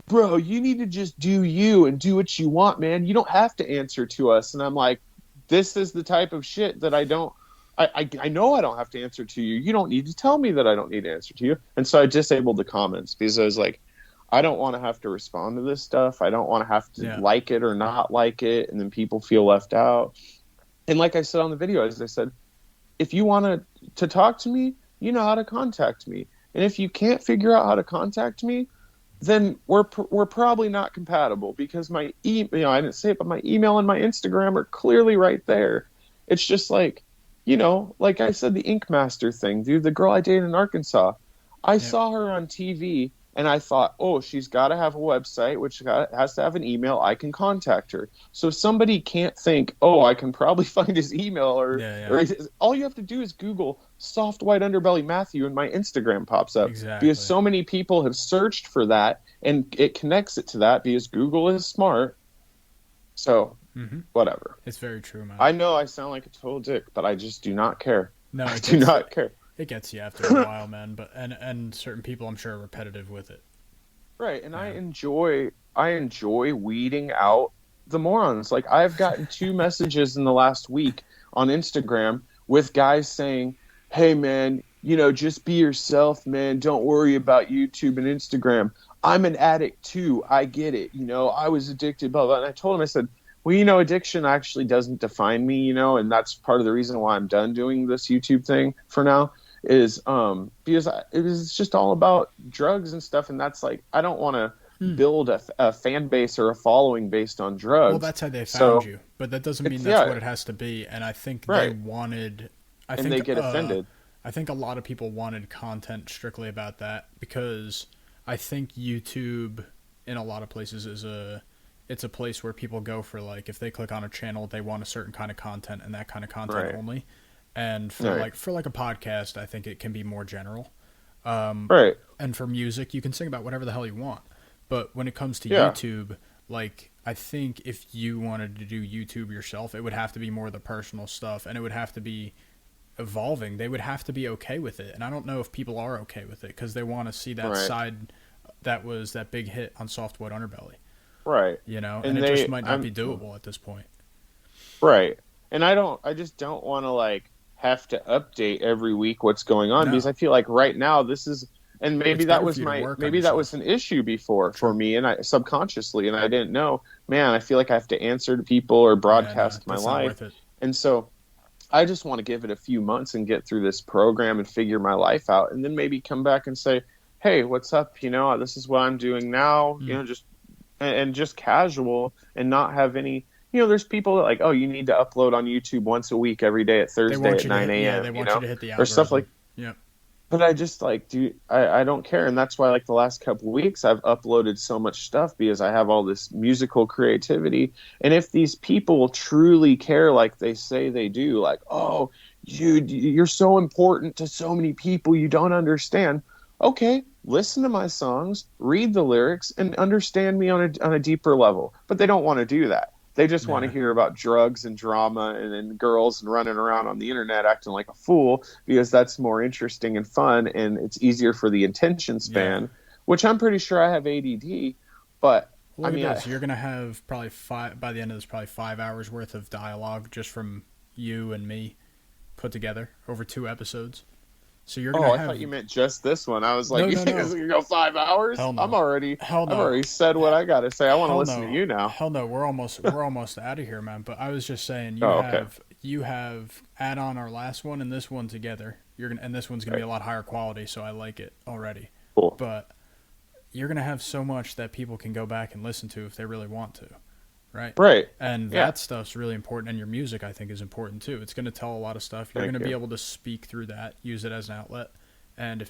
"Bro, you need to just do you and do what you want, man. You don't have to answer to us." And I'm like, this is the type of shit that I don't. I know I don't have to answer to you. You don't need to tell me that I don't need to answer to you. And so I disabled the comments because I was like, I don't want to have to respond to this stuff. I don't want to have to Yeah. like it or not like it, and then people feel left out. And like I said on the video, as I said, if you want to talk to me, you know how to contact me. And if you can't figure out how to contact me, then we're probably not compatible because I didn't say it, but my email and my Instagram are clearly right there. It's just like, like I said, the Ink Master thing, dude, the girl I dated in Arkansas. I Yep. saw her on TV and I thought, oh, she's got to have a website, which has to have an email. I can contact her. So if somebody can't think, oh, I can probably find his email Yeah, yeah. or all you have to do is Google soft white underbelly Matthew and my Instagram pops up because Exactly. so many people have searched for that and it connects it to that because Google is smart. So Mhm. whatever. It's very true, man. I know I sound like a total dick, but I just do not care. No, I do not care. it gets you after a while, man, but and certain people I'm sure are repetitive with it. Right, and Yeah. I enjoy weeding out the morons. Like I've gotten 2 messages in the last week on Instagram with guys saying, "Hey man, just be yourself, man. Don't worry about YouTube and Instagram. I'm an addict too. I get it. I was addicted, blah blah." And I told him, I said, "Well, addiction actually doesn't define me, and that's part of the reason why I'm done doing this YouTube thing for now." Is because it was just all about drugs and stuff, and that's like I don't want to Hmm. build a fan base or a following based on Well, drugs. that's how they found So you, but that doesn't mean it's that's yeah, what it has to be. And I think they right, wanted. I and think. they get offended. I think a lot of people wanted content strictly about that because I think YouTube in a lot of places is it's a place where people go for like if they click on a channel they want a certain kind of content and that kind of content Right, only. And right, for like a podcast, I think it can be more general. right, And for music, you can sing about whatever the hell you want. But when it comes to yeah, YouTube, Like, I think if you wanted to do YouTube yourself, it would have to be more of the personal stuff, and it would have to be evolving. They would have to be okay with it, and I don't know if people are okay with it because they want to see that Right. side that was that big hit on Soft White Underbelly, Right. you know, and And it just they, might not be I'm doable at this point. right. And I just don't want to like have to update every week what's going on because No, I feel like right now this is, and it's better for you to work on maybe that was yourself. an issue before for True. me and I subconsciously, and I didn't know, man, I feel like I have to answer to people or Yeah, no, broadcast my that's not life. worth it. And so I just want to give it a few months and get through this program and figure my life out and then maybe come back and say, hey, what's up? You know, this is what I'm doing now, you Mm. know, just and just casual and not have any, you know, there's people that like, oh, you need to upload on YouTube once a week every day at They Thursday want at you to 9 hit, yeah, a.m., they you want you know, to hit the or stuff like, algorithm. Yep. but I just like, I don't care. And that's why like the last couple weeks I've uploaded so much stuff because I have all this musical creativity. And if these people truly care like they say they do, like, oh, you're so important to so many people you don't understand. Okay, listen to my songs, read the lyrics, and understand me on a deeper level. But they don't want to do that. They just want to Yeah. hear about drugs and drama and girls and running around on the internet acting like a fool because that's more interesting and fun and it's easier for the attention Yeah. span, which I'm pretty sure I have ADD. But I Look at mean, this. You're gonna have probably five by the end of this, probably 5 hours worth of dialogue just from you and me put together over 2 episodes. So you're gonna oh, I have thought you meant just this one. I was like, no, you no, think this is no, gonna go 5 hours? hell no, hell I've no, already said what I got to say. I want to hell listen to no, you now. hell no. We're almost out of here, man. But I was just saying, Oh, okay, you have add on our last one and this one together. You're gonna and this one's gonna be right, a lot higher quality, so I like it already. cool, But you're gonna have so much that people can go back and listen to if they really want to, right? right, And yeah, that stuff's really important, and your music I think is important too. It's going to tell a lot of stuff. You're going thank to be you, able to speak through that, use it as an outlet.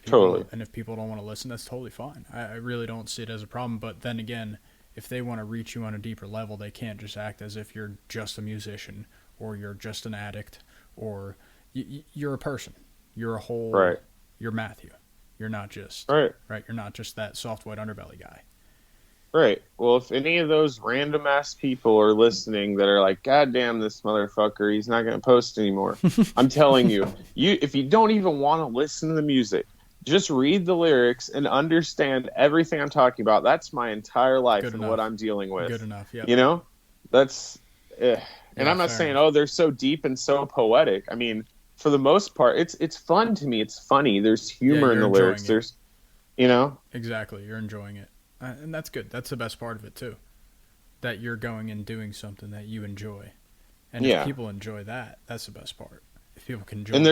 totally, And if people don't want to listen, that's totally fine. I really don't see it as a problem. But then again, if they want to reach you on a deeper level, they can't just act as if you're just a musician or you're just an addict or you're a person. You're a whole. right, You're Matthew. You're not just right. right. You're not just that soft white underbelly guy. Right. Well, if any of those random ass people are listening that are like, God damn this motherfucker, he's not going to post anymore. I'm telling you, if you don't even want to listen to the music, just read the lyrics and understand everything I'm talking about. That's my entire life Good and what enough. I'm dealing with. Good enough. Yep. You know, that's, and Yeah. I'm not Fair saying, enough. oh, they're so deep and so poetic. I mean, for the most part, it's fun to me. It's funny. There's Yeah, humor in you're the lyrics. enjoying it. There's, you know, Exactly, you're enjoying it, and that's good. That's the best part of it too. That you're going and doing something that you enjoy, and if yeah. people enjoy that, that's the best part. If people can And join you,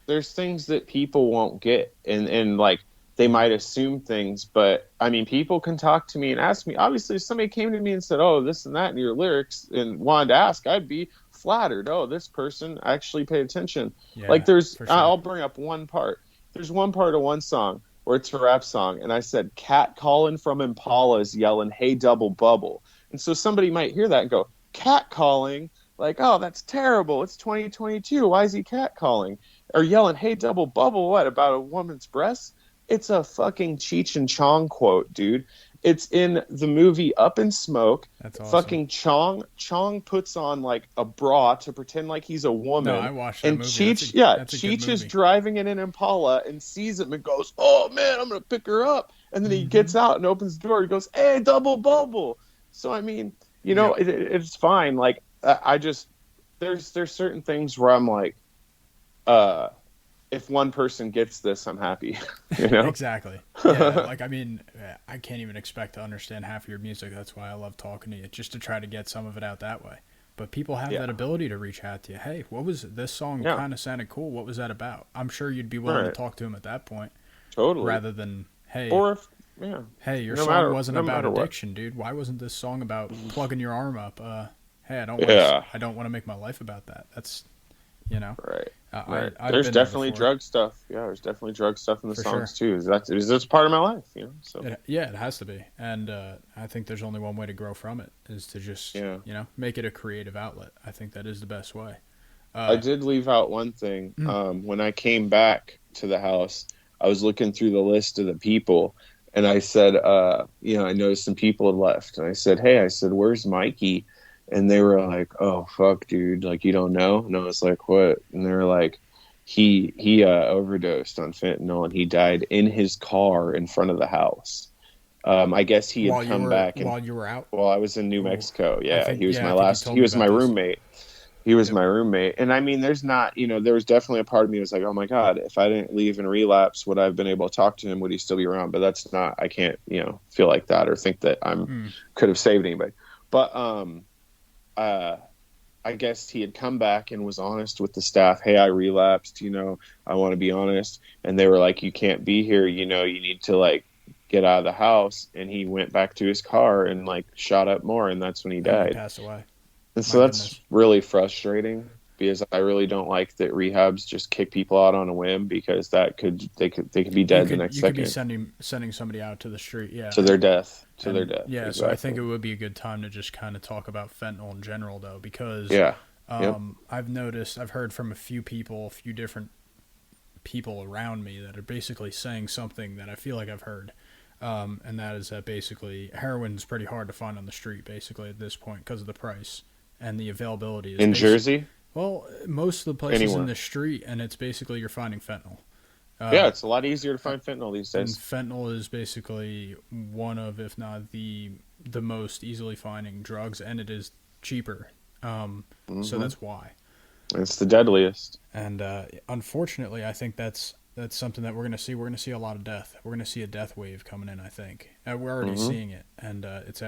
there's things that people won't get and like they might assume things, but I mean people can talk to me and ask me. Obviously if somebody came to me and said, oh, this and that in your lyrics and wanted to ask, I'd be flattered. Oh, this person actually paid attention. Like yeah, there's, for sure. I'll bring up one part. There's one part of one song where it's a rap song and I said cat calling from Impalas yelling hey double bubble, and so somebody might hear that and go cat calling, like, oh, that's terrible. It's 2022. Why is he catcalling? Or yelling, hey, double bubble, what, about a woman's breasts? It's a fucking Cheech and Chong quote, dude. It's in the movie Up in Smoke. That's awesome. Fucking Chong puts on like a bra to pretend like he's a No, I woman. watched that And movie. Cheech, yeah, That's a good Cheech is movie. driving in an Impala and sees him and goes, oh man, I'm going to pick her up. And then he Mm-hmm. gets out and opens the door. He goes, hey, double bubble. So, I mean, you know, Yep. it's fine. Like, I just, there's certain things where I'm like, uh, if one person gets this, I'm happy. You know? Exactly. Yeah. Like I mean, I can't even expect to understand half of your music. That's why I love talking to you, just to try to get some of it out that way. But people have Yeah. that ability to reach out to you. Hey, what was this song? Yeah. Kind of sounded cool. What was that about? I'm sure you'd be willing to Right. talk to him at that point, Totally. rather than hey, Or if, yeah. hey, your No song matter, wasn't no about matter what. addiction, dude. Why wasn't this song about plugging your arm up? Hey, Yeah. I don't want to make my life about that. That's, you know, Right. I Right. I've There's been there definitely before drug stuff. Yeah. There's definitely drug stuff in the for sure. songs too. That's part of my life, you know? So, Yeah, it has to be, and I think there's only one way to grow from it is to just yeah. make it a creative outlet. I think that is the best way. I Uh, did leave out one thing. mm, When I came back to the house, I was looking through the list of the people, And I said, I noticed some people had left. And I said, hey, I said, where's Mikey? And they were like, oh, fuck, dude. Like, you don't know? And I was like, what? And they were like, he overdosed on fentanyl and he died in his car in front of the house. I guess he had come back and while you were out. while I was in New Oh, Mexico. Yeah, I think you he told me was my about this. roommate. He was Yep. my roommate. And I mean, there's not, there was definitely a part of me that was like, oh my God, if I didn't leave and relapse, would I have been able to talk to him? Would he still be around? But that's not, I can't, feel like that or think that could have saved anybody. But, I guess he had come back and was honest with the staff. Hey, I relapsed, I want to be honest. And they were like, you can't be here. You need to like get out of the house. And he went back to his car and like shot up more. And that's when he And died. he passed away. And so that's really frustrating because I really don't like that rehabs just kick people out on a whim because they could be dead the next second. You could be sending somebody out to the street, yeah. To their death. Yeah, exactly. So I think it would be a good time to just kind of talk about fentanyl in general, though, because I've heard from a few different people around me that are basically saying something that I feel like I've heard, and that is that basically heroin's pretty hard to find on the street, basically at this point because of the price and the availability. In Jersey? Well, most of the places Anywhere. in the street, and it's basically you're finding fentanyl. It's a lot easier to find fentanyl these days. And fentanyl is basically one of, if not the most easily finding drugs, and it is cheaper. So that's why. It's the deadliest. And unfortunately, I think that's something that we're going to see. We're going to see a lot of death. We're going to see a death wave coming in, I think. We're already seeing it, and it's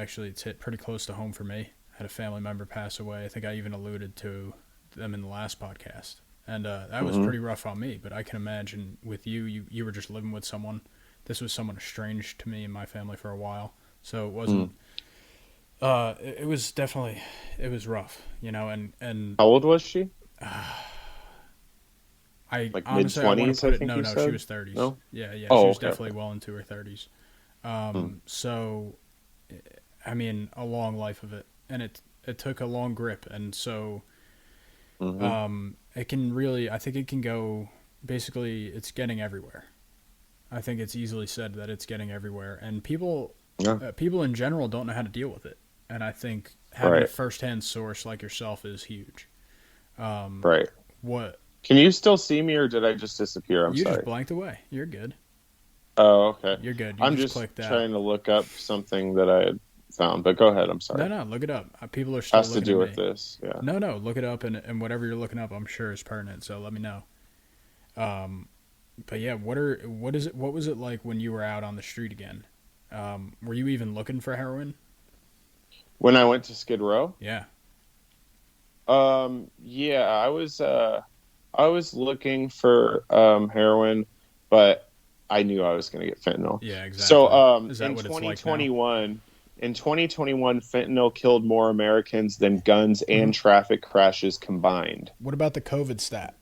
hit pretty close to home for me. I had a family member pass away. I think I even alluded to them in the last podcast. And that was pretty rough on me, but I can imagine with you were just living with someone. This was someone estranged to me and my family for a while. So it wasn't, it was definitely, it was rough, and How old was she? I like honestly, mid-20s, I think no, you said? she was 30s. No? Yeah, she Oh, was okay, definitely well into her 30s. So, I mean, a long life of it, and it took a long grip, and so, it can really, I think it can go, basically, it's getting everywhere. I think it's easily said that it's getting everywhere, and people in general don't know how to deal with it, and I think having a first-hand source like yourself is huge. Right. What? Can you still see me, or did I just disappear? I'm sorry. You just blanked away. You're good. Oh, okay. You're good. I'm just trying to look up something that I had found, but go ahead. I'm sorry. No, look it up. People are still has to do with this. Yeah. No, look it up, and whatever you're looking up, I'm sure is pertinent. So let me know. But yeah, what was it like when you were out on the street again? Were you even looking for heroin? When I went to Skid Row? Yeah. Yeah, I was looking for heroin, but I knew I was going to get fentanyl. Yeah, exactly. So is that in what 2021, fentanyl killed more Americans than guns and traffic crashes combined. What about the COVID stat?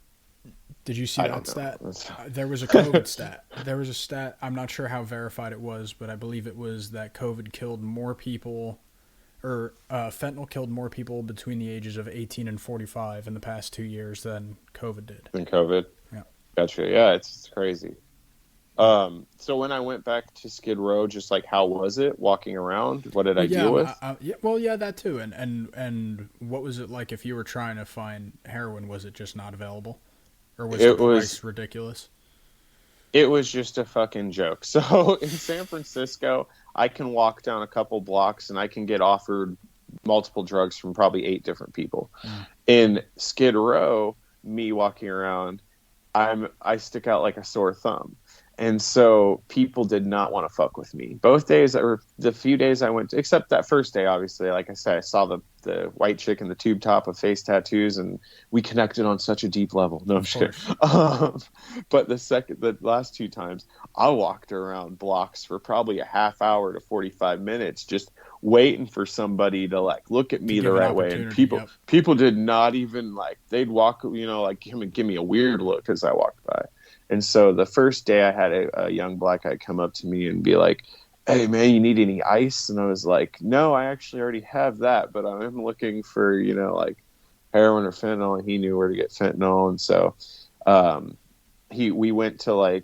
Did you see that stat? There was a COVID stat. There was a stat. I'm not sure how verified it was, but I believe it was that COVID killed more people, or fentanyl killed more people between the ages of 18 and 45 in the past 2 years than COVID did. Yeah. Gotcha. Yeah, it's crazy. So when I went back to Skid Row, just like, how was it walking around? What did I deal with? That too. And what was it like if you were trying to find heroin? Was it just not available? Or was the price ridiculous? It was just a fucking joke. So in San Francisco, I can walk down a couple blocks and I can get offered multiple drugs from probably 8 different people. In Skid Row, me walking around, I stick out like a sore thumb. And so people did not want to fuck with me. Both days, or the few days I went to, except that first day, obviously, like I said, I saw the white chick in the tube top with face tattoos, and we connected on such a deep level. No, I'm just kidding. But the last 2 times, I walked around blocks for probably a half hour to 45 minutes, just waiting for somebody to like look at me the right way. And people did not even like, they'd walk, like give me a weird look as I walked by. And so the first day I had a young black guy come up to me and be like, hey, man, you need any ice? And I was like, no, I actually already have that, but I'm looking for, like heroin or fentanyl. And he knew where to get fentanyl. And so we went to like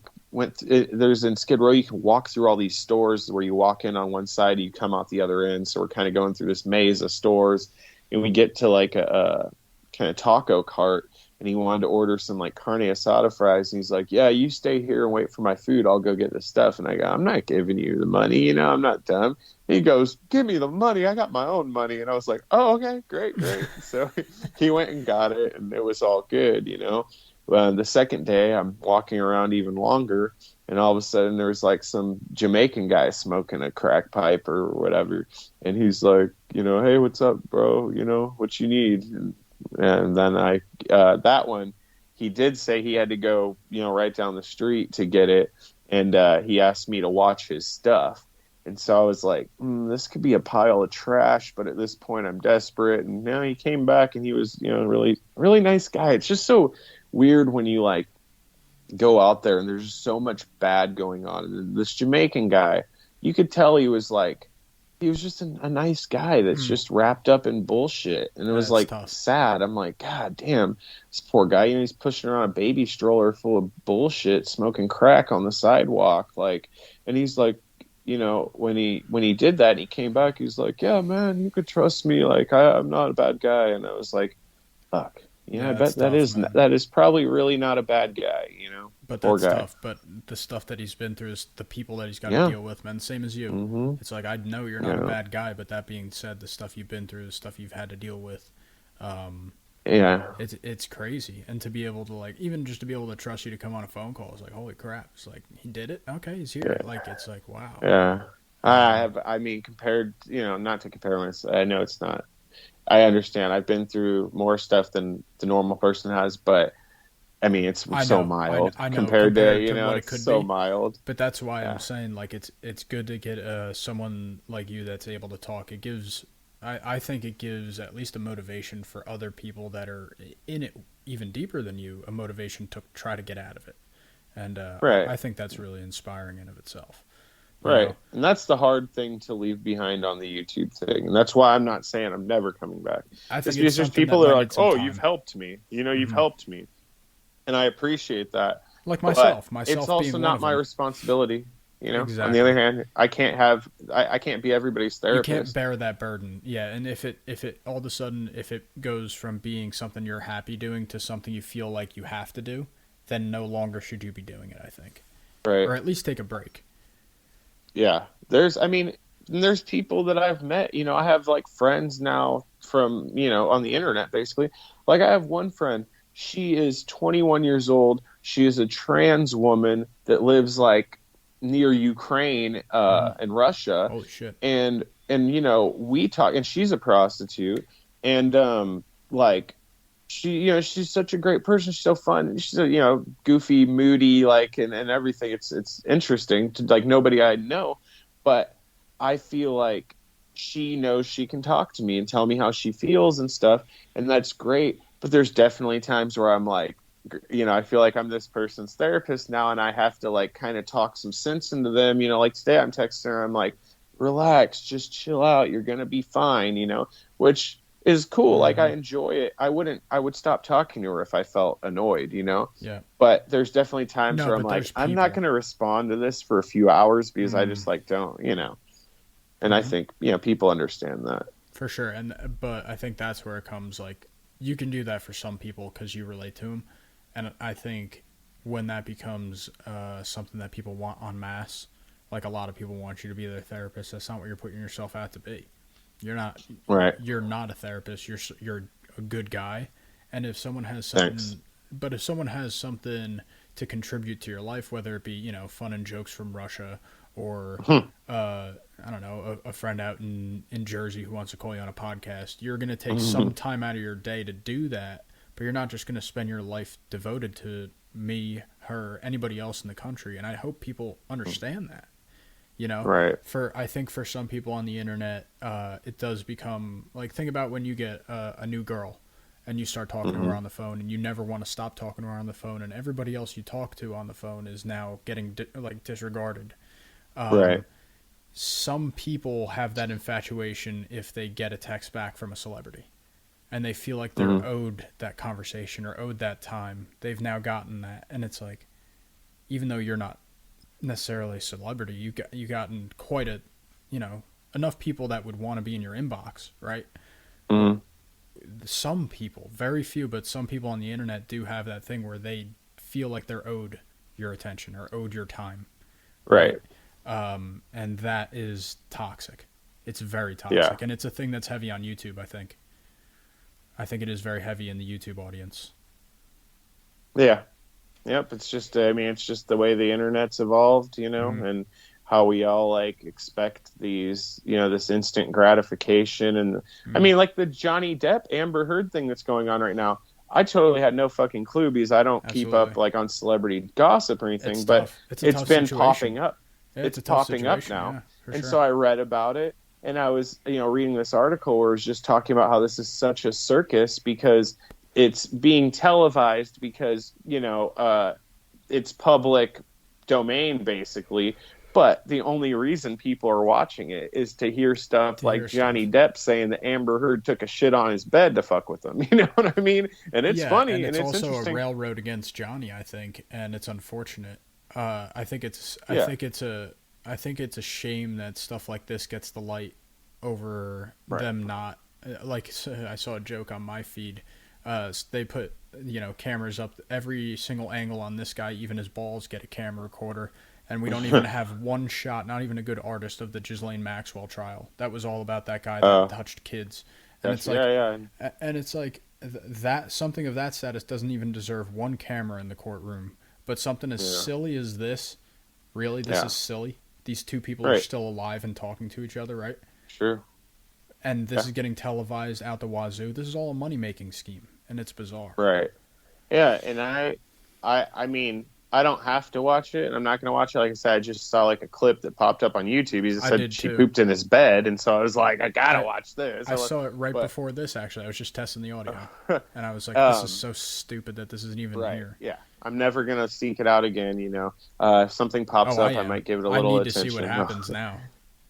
there's in Skid Row, you can walk through all these stores where you walk in on one side, you come out the other end. So we're kind of going through this maze of stores, and we get to like a kind of taco cart, and he wanted to order some like carne asada fries, and he's like, "Yeah, you stay here and wait for my food. I'll go get the stuff." And I go, "I'm not giving you the money, I'm not dumb." He goes, "Give me the money. I got my own money." And I was like, "Oh, okay, great." So he went and got it, and it was all good. The second day, I'm walking around even longer, and all of a sudden, there was like some Jamaican guy smoking a crack pipe or whatever, and he's like, "Hey, what's up, bro? What you need?" And then that one, he did say he had to go, right down the street to get it, and he asked me to watch his stuff. And so I was like, this could be a pile of trash, but at this point I'm desperate. And now he came back, and he was, really, really nice guy. It's just so weird when you like go out there and there's just so much bad going on. And this Jamaican guy, you could tell he was just a nice guy that's just wrapped up in bullshit. And it was like tough. sad. I'm like, God damn, this poor guy, he's pushing around a baby stroller full of bullshit, smoking crack on the sidewalk. And he's like, when he did that and he came back, he's like, "Yeah, man, you could trust me. Like, I'm not a bad guy." And I was like, fuck. I bet that is probably really not a bad guy, But poor that's guy. tough. But the stuff that he's been through is the people that he's got to deal with, man. Same as you. Mm-hmm. It's like, I know you're not a bad guy, but that being said, the stuff you've been through, the stuff you've had to deal with, Yeah. it's crazy. And to be able to even just to be able to trust you to come on a phone call is like, holy crap. It's like, he did it. Okay, he's here. Yeah. It's like, wow. Yeah. I mean, compared, not to compare myself, I know it's not. I understand. I've been through more stuff than the normal person has, but I mean, it's so mild I know, compared to what it it's could so be. mild. But that's why Yeah. I'm saying it's good to get someone like you that's able to talk. It gives I think it gives at least a motivation for other people that are in it even deeper than you, a motivation to try to get out of it. And Right. I think that's really inspiring in of itself. Right. And that's the hard thing to leave behind on the YouTube thing. And that's why I'm not saying I'm never coming back. I think It's it's because there's something people that that are might like, need some "Oh, time. you've helped me. You've Mm-hmm. helped me." And I appreciate that. Like But myself it's being also one not of my them. responsibility. On the other Exactly. hand, I can't be everybody's You can't therapist. bear that burden. Yeah, and if it all of a sudden if it goes from being something you're happy doing to something you feel like you have to do, then no longer should you be doing it, I think. Right. Or at least take a break. Yeah. There's people that I've met, I have like friends now from, on the internet basically. Like I have one friend, she is 21 years old. She is a trans woman that lives like near Ukraine Mm-hmm. and Russia. Holy shit. And we talk, and she's a prostitute, and like she's such a great person. She's so fun. She's goofy, moody, like and everything. It's interesting to like nobody I know, but I feel like she knows she can talk to me and tell me how she feels and stuff, and that's great. But there's definitely times where I'm like, I feel like I'm this person's therapist now, and I have to like kind of talk some sense into them. Like today I'm texting her, I'm like, relax, just chill out. You're gonna be fine. Which is cool. Like I Mm-hmm. enjoy it. I would stop talking to her if I felt annoyed. Yeah. But there's definitely times No, where I'm but like, there's I'm not people. going to respond to this for a few hours because I Mm. just like don't. And I Mm-hmm. think, people understand that. For sure. But I think that's where it comes like you can do that for some people because you relate to them, and I think when that becomes something that people want en masse, like a lot of people want you to be their therapist, that's not what you're putting yourself out to be. You're not. Right. You're not a therapist. You're a good guy, and if someone has Thanks. something, but if someone has something to contribute to your life, whether it be fun and jokes from Russia or I don't know a friend out in Jersey who wants to call you on a podcast, you're gonna take some time out of your day to do that, but you're not just gonna spend your life devoted to me, her, anybody else in the country, and I hope people understand that. Right. I think for some people on the internet, it does become like, think about when you get a new girl and you start talking to her Hmm. on the phone and you never want to stop talking to her on the phone, and everybody else you talk to on the phone is now getting disregarded. Right. Some people have that infatuation if they get a text back from a celebrity and they feel like they're Hmm. owed that conversation or owed that time. They've now gotten that, and it's like, even though you're not necessarily celebrity. You gotten quite a, you know, enough people that would want to be in your inbox, right? Mm. Some people, very few, but some people on the internet do have that thing where they feel like they're owed your attention or owed your time, Right. and that is toxic. It's very Yeah. toxic, and it's a thing that's heavy on YouTube. I think it is very heavy in the YouTube audience. Yeah. Yep. It's just, I mean, it's just the way the internet's evolved, Mm-hmm. and how we all like expect these, this instant gratification. And I Mm. mean, like the Johnny Depp Amber Heard thing that's going on right now. I totally had no fucking clue because I don't keep up Absolutely, like on celebrity gossip or it's anything, but tough. It's a it's tough been situation. popping up. Yeah, it's It's a tough popping up situation. now. Yeah, for And so sure. I read about it, and I was, reading this article where it was just talking about how this is such a circus because it's being televised because, it's public domain basically. But the only reason people are watching it is to hear stuff To like hear Johnny stuff. Depp saying that Amber Heard took a shit on his bed to fuck with him. You know what I mean? And it's Yeah, and funny and it's it's also a interesting. railroad against Johnny, I think, and it's unfortunate. Yeah, I think it's a shame that stuff like this gets the light over right. them not. I saw a joke on my feed. They put cameras up every single angle on this guy, even his balls get a camera recorder, and we don't even have one shot, not even a good artist of the Ghislaine Maxwell trial. That was all about that guy that Uh, touched kids, and that's yeah, yeah. it's like that something of that status doesn't even deserve one camera in the courtroom, but something as Yeah. silly as this, really, this Yeah. is silly. These two people are Right. still alive and talking to each other, right? Sure. And this Yeah. is getting televised out the wazoo. This is all a money making scheme, and it's bizarre. Right. Yeah, and I mean, I don't have to watch it, and I'm not going to watch it. Like I said, I just saw like a clip that popped up on YouTube. He I said did she too. pooped in his bed, and so I was like, I gotta I watch this. I saw it right But before this. Actually, I was just testing the audio, and I was like, "This is um, so stupid that this isn't even right, here." yeah, I'm never gonna seek it out again. If something pops Oh, I up, I am. might give it a I little need to see what attention. happens now.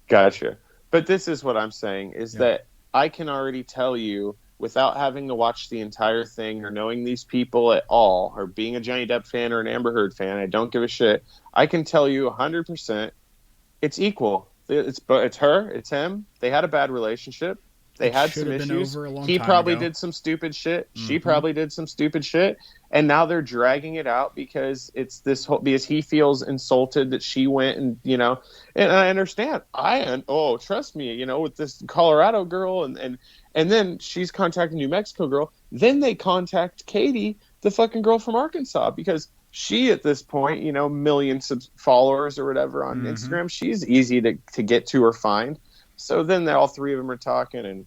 Gotcha. But this is what I'm saying is Yep. that I can already tell you without having to watch the entire thing or knowing these people at all or being a Johnny Depp fan or an Amber Heard fan, I don't give a shit. I can tell you 100% it's equal. It's her, it's him. They had a bad relationship. They It had should some have been issues. over a long He time probably ago. did some stupid shit. She Mm-hmm. probably did some stupid shit. And now they're dragging it out because it's this whole because he feels insulted that she went and I understand. Oh, trust me, with this Colorado girl and then she's contacting New Mexico girl. Then they contact Katie, the fucking girl from Arkansas, because she at this point, millions of followers or whatever on Mm-hmm. Instagram. She's easy to get to or find. So then all three of them are talking, and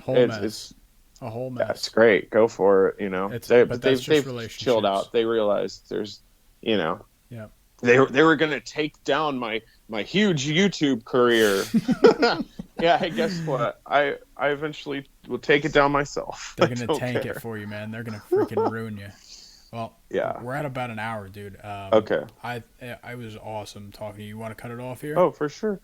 Whole it's mess. A whole yeah, it's mess. great. Go for it. But But that's just they've chilled relationships. out. They realized you know, Yeah. they were gonna take down my huge YouTube career. Yeah, hey, guess what? I eventually will take it down myself. They're I gonna don't tank it care. for you, man. They're gonna freaking ruin you. Well, Yeah. we're at about an hour, dude. Okay. I was awesome talking to you. You want to cut it off here? Oh, for sure.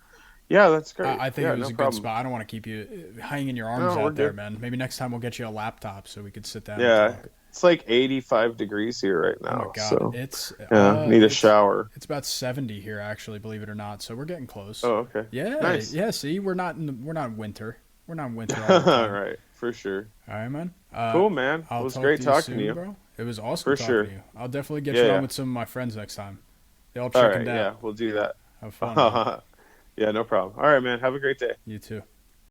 Yeah, that's great. I think Yeah, it was no a good problem. spot. I don't want to keep you hanging your arms No, we're out there, good. man. Maybe next time we'll get you a laptop so we could sit down and Yeah, talk. it's like 85 degrees here right Oh my now. God, So yeah, need a shower. it's about 70 here actually, believe it or not. So we're getting close. Oh, okay. Yeah, Nice. yeah. See, we're not in winter. We're not in winter all the All time. right, for sure. All right, man. Cool, man. It I'll was talk great to you talking soon, to you. bro. It was awesome For talking sure. to you. I'll definitely get Yeah, you on yeah. with some of my friends next time. They all All chickened right, out. yeah, we'll do that. Have fun, man. Yeah, no problem. All right, man. Have a great day. You too.